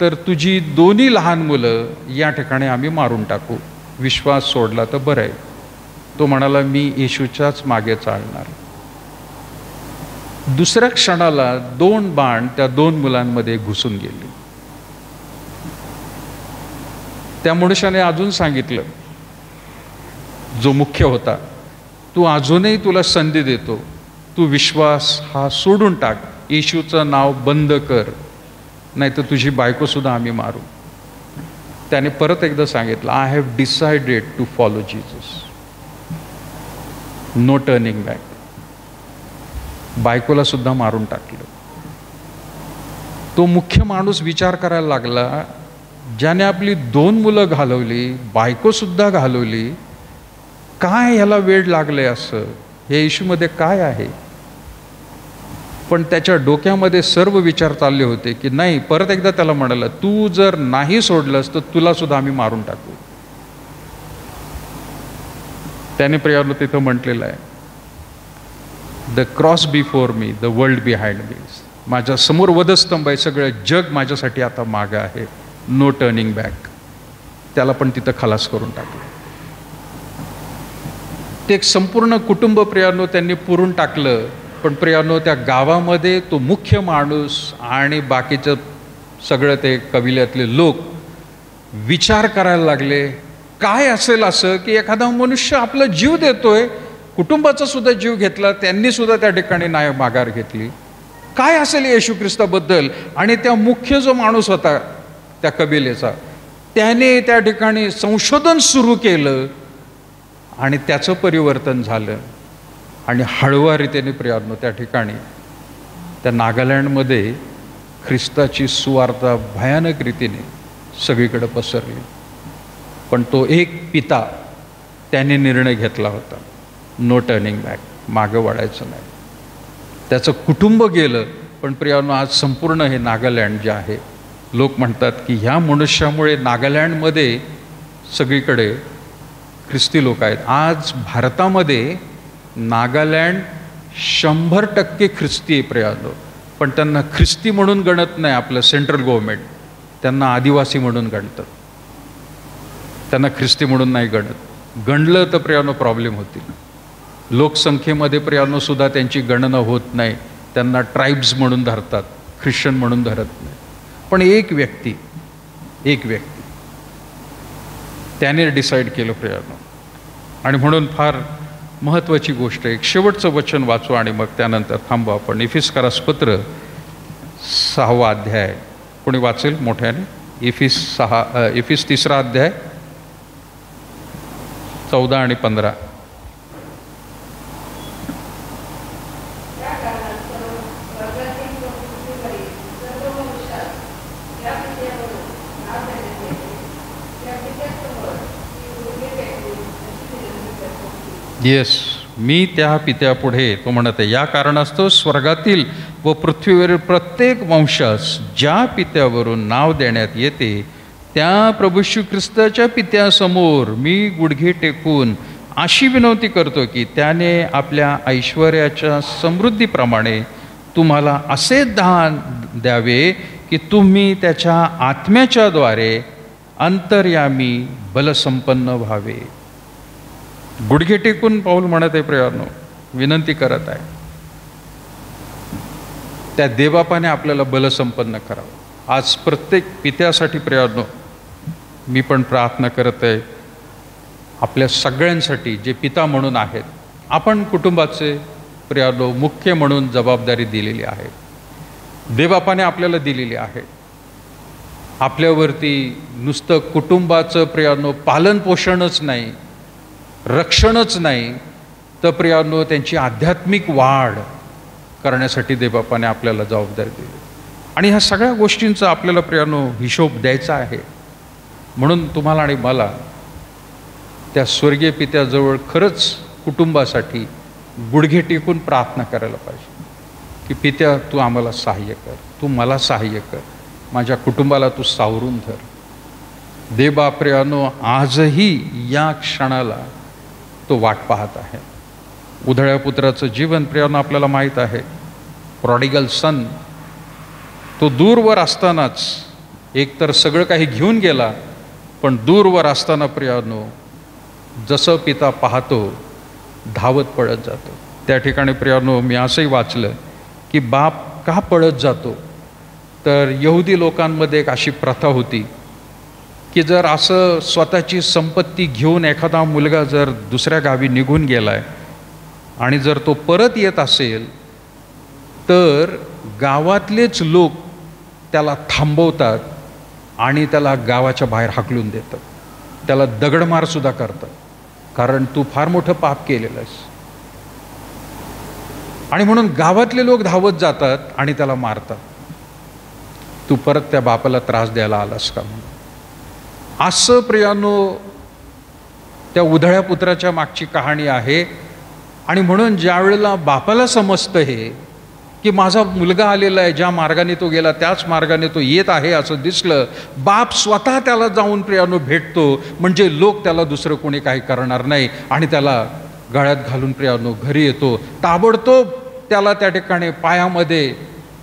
Speaker 1: तर तुझी दोन्ही लहान मुलं या ठिकाणी आम्ही मारून टाकू. विश्वास सोडला तर बरं आहे. तो म्हणाला, मी येशूच्याच मागे चालणार. दुसऱ्या क्षणाला 2 बाण त्या 2 मुलांमध्ये घुसून गेले. त्या मनुष्याने अजून सांगितलं, जो मुख्य होता, तू अजूनही तुला संधी देतो, तू विश्वास हा सोडून टाक, येशूचं नाव बंद कर, नाही तर तुझी बायको सुद्धा आम्ही मारू. त्याने परत एकदा सांगितलं, I have decided to follow Jesus, no turning back. बायकोला सुद्धा मारून टाकलं. तो मुख्य माणूस विचार करायला लागला, ज्याने आपली 2 मुलं घालवली, बायको सुद्धा घालवली, काय ह्याला वेड लागलंय असं, हे येशूमध्ये काय आहे. पण त्याच्या डोक्यामध्ये सर्व विचार चालले होते की नाही. परत एकदा त्याला म्हणाला, तू जर नाही सोडलंस तर तुला सुद्धा आम्ही मारून टाकू. त्याने प्रियानो तिथं म्हटलेलं आहे, the cross before me, the world behind me. माझ्या समोर वधस्तंभ आहे, सगळं जग माझ्यासाठी आता मागं आहे, नो टर्निंग बॅक. त्याला पण तिथं खलास करून टाकलं. ते एक संपूर्ण कुटुंब प्रियानो त्यांनी पुरून टाकलं. पण प्रियानो, त्या गावामध्ये तो मुख्य माणूस आणि बाकीचं सगळं ते कबिल्यातले लोक विचार करायला लागले, काय असेल असं की एखादा मनुष्य आपला जीव देतोय, कुटुंबाचा सुद्धा जीव घेतला, त्यांनी सुद्धा त्या ठिकाणी माघार घेतली. काय असेल येशू ख्रिस्ताबद्दल. आणि त्या मुख्य जो माणूस होता त्या कबिलेचा, त्याने त्या ठिकाणी संशोधन सुरू केलं आणि त्याचं परिवर्तन झालं. आणि हळूवारीतेने प्रियानो त्या ठिकाणी त्या नागालँडमध्ये ख्रिस्ताची सुवार्ता भयानक रीतीने सगळीकडे पसरली. पण तो एक पिता त्याने निर्णय घेतला होता, नो टर्निंग बॅक, मागं वळायचं नाही. त्याचं कुटुंब गेलं, पण प्रियानो आज संपूर्ण हे नागालँड जे आहे, लोक म्हणतात की ह्या मनुष्यामुळे नागालँडमध्ये सगळीकडे ख्रिस्ती लोक आहेत. आज भारतामध्ये नागालँड 100% ख्रिस्ती आहे प्रियानो. पण त्यांना ख्रिस्ती म्हणून गणत नाही आपलं सेंट्रल गव्हर्नमेंट, त्यांना आदिवासी म्हणून गणतात, त्यांना ख्रिस्ती म्हणून नाही गणत. गणलं तर प्रियानो प्रॉब्लेम होतील. लोकसंख्येमध्ये प्रियानो सुद्धा त्यांची गणना होत नाही, त्यांना ट्राईब्स म्हणून धरतात, ख्रिश्चन म्हणून धरत नाही. पण एक व्यक्ती त्याने डिसाईड केलं प्रियानो. आणि म्हणून फार महत्त्वाची गोष्ट आहे, एक शेवटचं वचन वाचू आणि मग त्यानंतर थांबू आपण. इफिसकारास पत्र 6वा अध्याय, कोणी वाचेल मोठ्याने? इफिस 3रा अध्याय 14 आणि 15. येस, मी त्या पित्यापुढे, तो म्हणत आहे, या कारणास्तव स्वर्गातील व पृथ्वीवरील प्रत्येक वंशास ज्या पित्यावरून नाव देण्यात येते त्या प्रभू येशू ख्रिस्ताच्या पित्यासमोर मी गुडघे टेकून अशी विनंती करतो की त्याने आपल्या ऐश्वर्याच्या समृद्धीप्रमाणे तुम्हाला असे दान द्यावे की तुम्ही त्याच्या आत्म्याच्या द्वारे अंतर्यामी बलसंपन्न व्हावे. गुडघे टेकून पाऊल म्हणत आहे प्रियानो, विनंती करत आहे, त्या देवबापाने आपल्याला बलसंपन्न करावं. आज प्रत्येक पित्यासाठी प्रियानो मी पण प्रार्थना करत आहे, आपल्या सगळ्यांसाठी जे पिता म्हणून आहेत. आपण कुटुंबाचे प्रियानो मुख्य म्हणून जबाबदारी दिलेली आहे, देवबापाने आपल्याला दिलेली आहे. आपल्यावरती नुसतं कुटुंबाचं प्रियानो पालन पोषणच नाही, रक्षणच नाही, तर प्रियानो त्यांची आध्यात्मिक वाढ करण्यासाठी देवबापाने आपल्याला जबाबदारी दिली. आणि ह्या सगळ्या गोष्टींचा आपल्याला प्रियानो हिशोब द्यायचा आहे. म्हणून तुम्हाला आणि मला त्या स्वर्गीय पित्याजवळ खरंच कुटुंबासाठी गुडघे टेकून प्रार्थना करायला पाहिजे की पित्या तू आम्हाला सहाय्य कर, तू मला सहाय्य कर, माझ्या कुटुंबाला तू सावरून धर. देवबाप प्रियानो आजही या क्षणाला तो वाट पाहत आहे. उधळ्या पुत्राचं जीवन प्रियानो आपल्याला माहीत आहे. प्रॉडिगल सन तो दूरवर असतानाच एकतर सगळं काही घेऊन गेला, पण दूरवर असताना प्रियानो जसं पिता पाहतो धावत पळत जातो. त्या ठिकाणी प्रियानो मी असंही वाचलं की बाप का पळत जातो, तर यहुदी लोकांमध्ये एक अशी प्रथा होती की जर असं स्वतःची संपत्ती घेऊन एखादा मुलगा जर दुसऱ्या गावी निघून गेलाय आणि जर तो परत येत असेल तर गावातलेच लोक त्याला थांबवतात आणि त्याला गावाच्या बाहेर हाकलून देतात, त्याला दगडमारसुद्धा करतात, कारण तू फार मोठं पाप केलेलं आहेस. आणि म्हणून गावातले लोक धावत जातात आणि त्याला मारतात. तू परत त्या बापाला त्रास द्यायला आलास का म्हणून. असं प्रियानो त्या उधळ्या पुत्राच्या मागची कहाणी आहे. आणि म्हणून ज्या वेळेला बापाला समजतं हे की माझा मुलगा आलेला आहे, ज्या मार्गाने तो गेला त्याच मार्गाने तो येत आहे असं दिसलं, बाप स्वतः त्याला जाऊन प्रियानो भेटतो, म्हणजे लोक त्याला दुसरं कोणी काही करणार नाही. आणि त्याला गळ्यात घालून प्रियानो घरी येतो. ताबडतोब त्याला त्या ठिकाणी पायामध्ये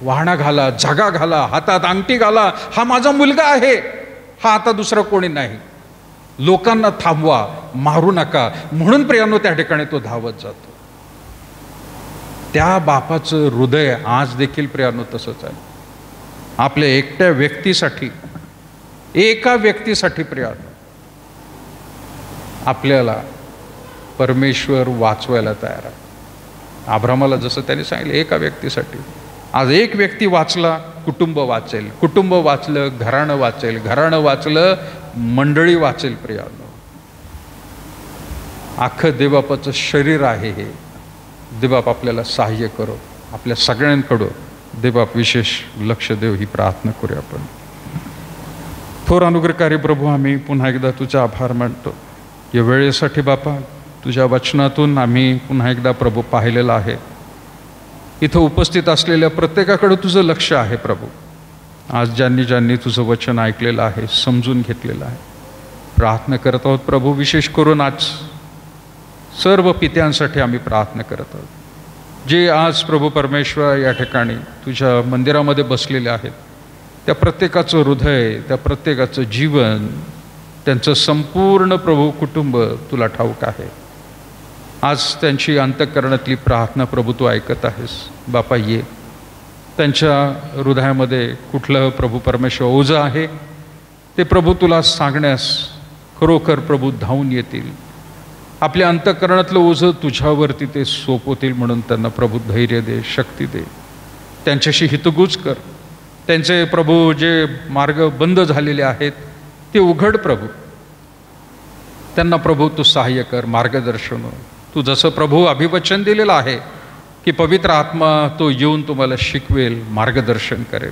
Speaker 1: वाहणा घाला, झगा घाला, हातात अंगठी घाला, हा माझा मुलगा आहे, हा आता दुसरा कोणी नाही, लोकांना थांबवा, मारू नका. म्हणून प्रियानो त्या ठिकाणी तो धावत जातो. त्या बापाचं हृदय आज देखील प्रियानो तसंच आहे. आपल्या एकट्या व्यक्तीसाठी, एका व्यक्तीसाठी प्रियानो आपल्याला परमेश्वर वाचवायला तयार आहे. अब्रामाला जसं त्यांनी सांगितलं एका व्यक्तीसाठी. आज एक व्यक्ती वाचला, कुटुंब वाचेल, कुटुंब वाचलं, घराणं वाचेल, घराणं वाचलं, मंडळी वाचेल. प्रियानो अख्खं देवबापाचं शरीर आहे हे. देवबाप आपल्याला सहाय्य करो. आपल्या सगळ्यांकडं देवबाप विशेष लक्ष देव ही प्रार्थना करूया आपण. थोर अनुग्रहकारी प्रभू, आम्ही पुन्हा एकदा तुझा आभार मानतो या वेळेसाठी. बापा तुझ्या वचनातून आम्ही पुन्हा एकदा प्रभू पाहिलेलं आहे. इथं उपस्थित असलेल्या प्रत्येकाकडं तुझं लक्ष आहे प्रभू. आज ज्यांनी ज्यांनी तुझं वचन ऐकलेलं आहे, समजून घेतलेलं आहे, प्रार्थना करत आहोत प्रभू. विशेष करून आज सर्व पित्यांसाठी आम्ही प्रार्थना करत आहोत, जे आज प्रभू परमेश्वर या ठिकाणी तुझ्या मंदिरामध्ये बसलेले आहेत. त्या प्रत्येकाचं हृदय, त्या प्रत्येकाचं जीवन, त्यांचं संपूर्ण प्रभू कुटुंब तुला ठाऊक आहे. आज त्यांची अंतःकरणातली प्रार्थना प्रभू तू ऐकत आहेस. बापा ये, त्यांच्या हृदयामध्ये कुठलं प्रभू परमेश्वर ओझं आहे ते प्रभू तुला सांगण्यास खरोखर प्रभू धावून येतील. आपल्या अंतःकरणातलं ओझं तुझ्यावरती ते सोपवतील म्हणून त्यांना प्रभू धैर्य दे, शक्ती दे. त्यांच्याशी हितगुज कर. त्यांचे प्रभू जे मार्ग बंद झालेले आहेत ते उघड प्रभू. त्यांना प्रभू तू सहाय्य कर, मार्गदर्शन हो. तू जसं प्रभू अभिवचन दिलेलं आहे की पवित्र आत्मा तो येऊन तुम्हाला शिकवेल, मार्गदर्शन करेल.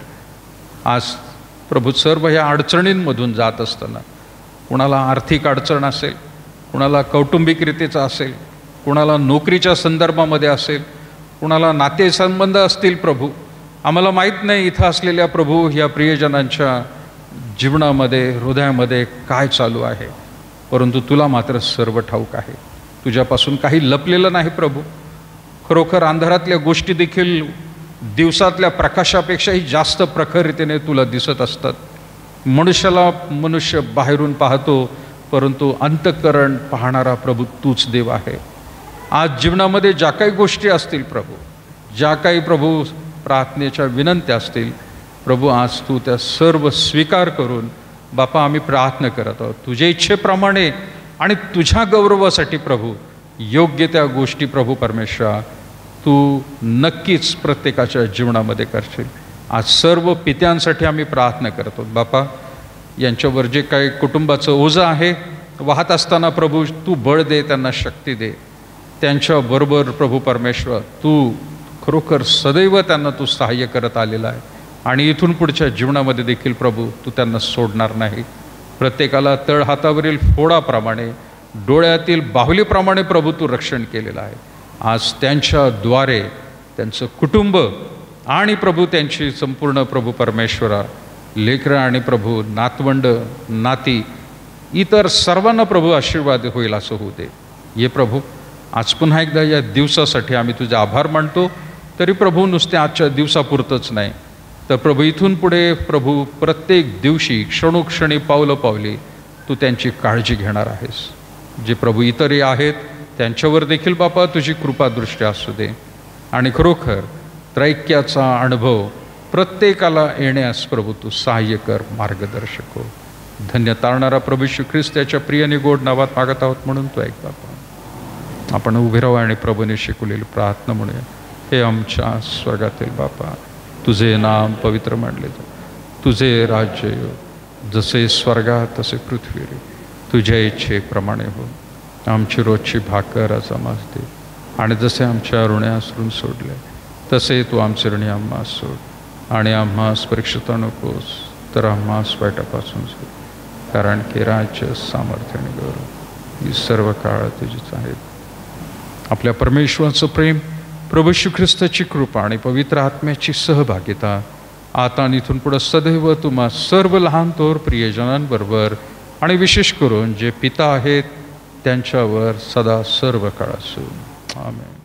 Speaker 1: आज प्रभू सर्व ह्या अडचणींमधून जात असताना, कुणाला आर्थिक अडचण असेल, कुणाला कौटुंबिकरीतीचं असेल, कुणाला नोकरीच्या संदर्भामध्ये असेल, कुणाला नातेसंबंध असतील प्रभू, आम्हाला माहीत नाही इथं असलेल्या प्रभू ह्या प्रियजनांच्या जीवनामध्ये, हृदयामध्ये काय चालू आहे, परंतु तुला मात्र सर्व ठाऊक आहे. तुझ्यापासून काही लपलेलं नाही प्रभू. खरोखर अंधारातल्या गोष्टी देखील दिवसातल्या प्रकाशापेक्षाही जास्त प्रखरतेने तुला दिसत असतात. मनुष्य बाहेरून पाहतो, परंतु अंतःकरण पाहणारा प्रभू तूच देव आहे. आज जीवनामध्ये ज्या काही गोष्टी असतील प्रभू, ज्या काही प्रभू प्रार्थनेच्या विनंत्या असतील प्रभू, आज तू त्या सर्व स्वीकार करून बापा आम्ही प्रार्थना करत आहोत तुझ्या इच्छेप्रमाणे आणि तुझ्या गौरवासाठी प्रभू. योग्य त्या गोष्टी प्रभू परमेश्वरा तू नक्कीच प्रत्येकाच्या जीवनामध्ये करशील. आज सर्व पित्यांसाठी आम्ही प्रार्थना करतो बापा. यांच्यावर जे काही कुटुंबाचं ओझं आहे वाहत असताना प्रभू तू बळ दे, त्यांना शक्ती दे. त्यांच्याबरोबर प्रभू परमेश्वर तू खरोखर सदैव त्यांना तू सहाय्य करत आलेला आहे आणि इथून पुढच्या जीवनामध्ये देखील प्रभू तू त्यांना सोडणार नाही. प्रत्येकाला तळहातावरील फोडाप्रमाणे, डोळ्यातील बाहुलीप्रमाणे प्रभू तू रक्षण केलेलं आहे. आज त्यांच्याद्वारे त्यांचं कुटुंब आणि प्रभू त्यांची संपूर्ण प्रभू परमेश्वरा लेकरं आणि प्रभू नातवंड नाती इतर सर्वांना प्रभू आशीर्वाद होईल असं होऊ दे. ये प्रभू आज पुन्हा एकदा या दिवसासाठी आम्ही तुझे आभार मानतो. तरी प्रभू नुसते आजच्या दिवसापुरतंच नाही तर प्रभू इथून पुढे प्रभू प्रत्येक दिवशी क्षणोक्षणी पावलं पावली तू त्यांची काळजी घेणार आहेस. जे प्रभू इतरही आहेत त्यांच्यावर देखील बापा तुझी कृपादृष्टी असू दे आणि खरोखर त्रैक्याचा अनुभव प्रत्येकाला येण्यास प्रभू तू सहाय्य कर, मार्गदर्शक हो. धन्य तारणारा प्रभू श्री ख्रिस्त त्याच्या प्रिय आणि गोड नावात मागत आहोत म्हणून तो ऐक बापा. आपण उभे राहू आणि प्रभूने शिकवलेली प्रार्थना म्हणूया. हे आमच्या स्वर्गातील बापा, तुझे नाम पवित्र मानले जा, तुझे राज्य येऊ, जसे स्वर्गात तसे पृथ्वीवर. तुझ्या इच्छेप्रमाणे हो. आमची रोजची भाकर आज आम्हास दे आणि जसे आमच्या ऋणी सोडले तसे तू आमचे ऋणी आम्हास सोड आणि आम्हास परीक्षित नकोस तर आम्हास वाईटापासून सोड. कारण की राज्य, सामर्थ्य आणि गौरव ही सर्व काळ तुझीच आहेत. आपल्या परमेश्वराचं प्रेम, प्रभू श्री ख्रिस्ताची कृपा आणि पवित्र आत्म्याची सहभागिता आता आणि इथून पुढे सदैव तुम्हा सर्व लहान थोर प्रियजनांबरोबर आणि विशेष करून जे पिता आहेत त्यांच्यावर सदा सर्व काळ असो. आमेन.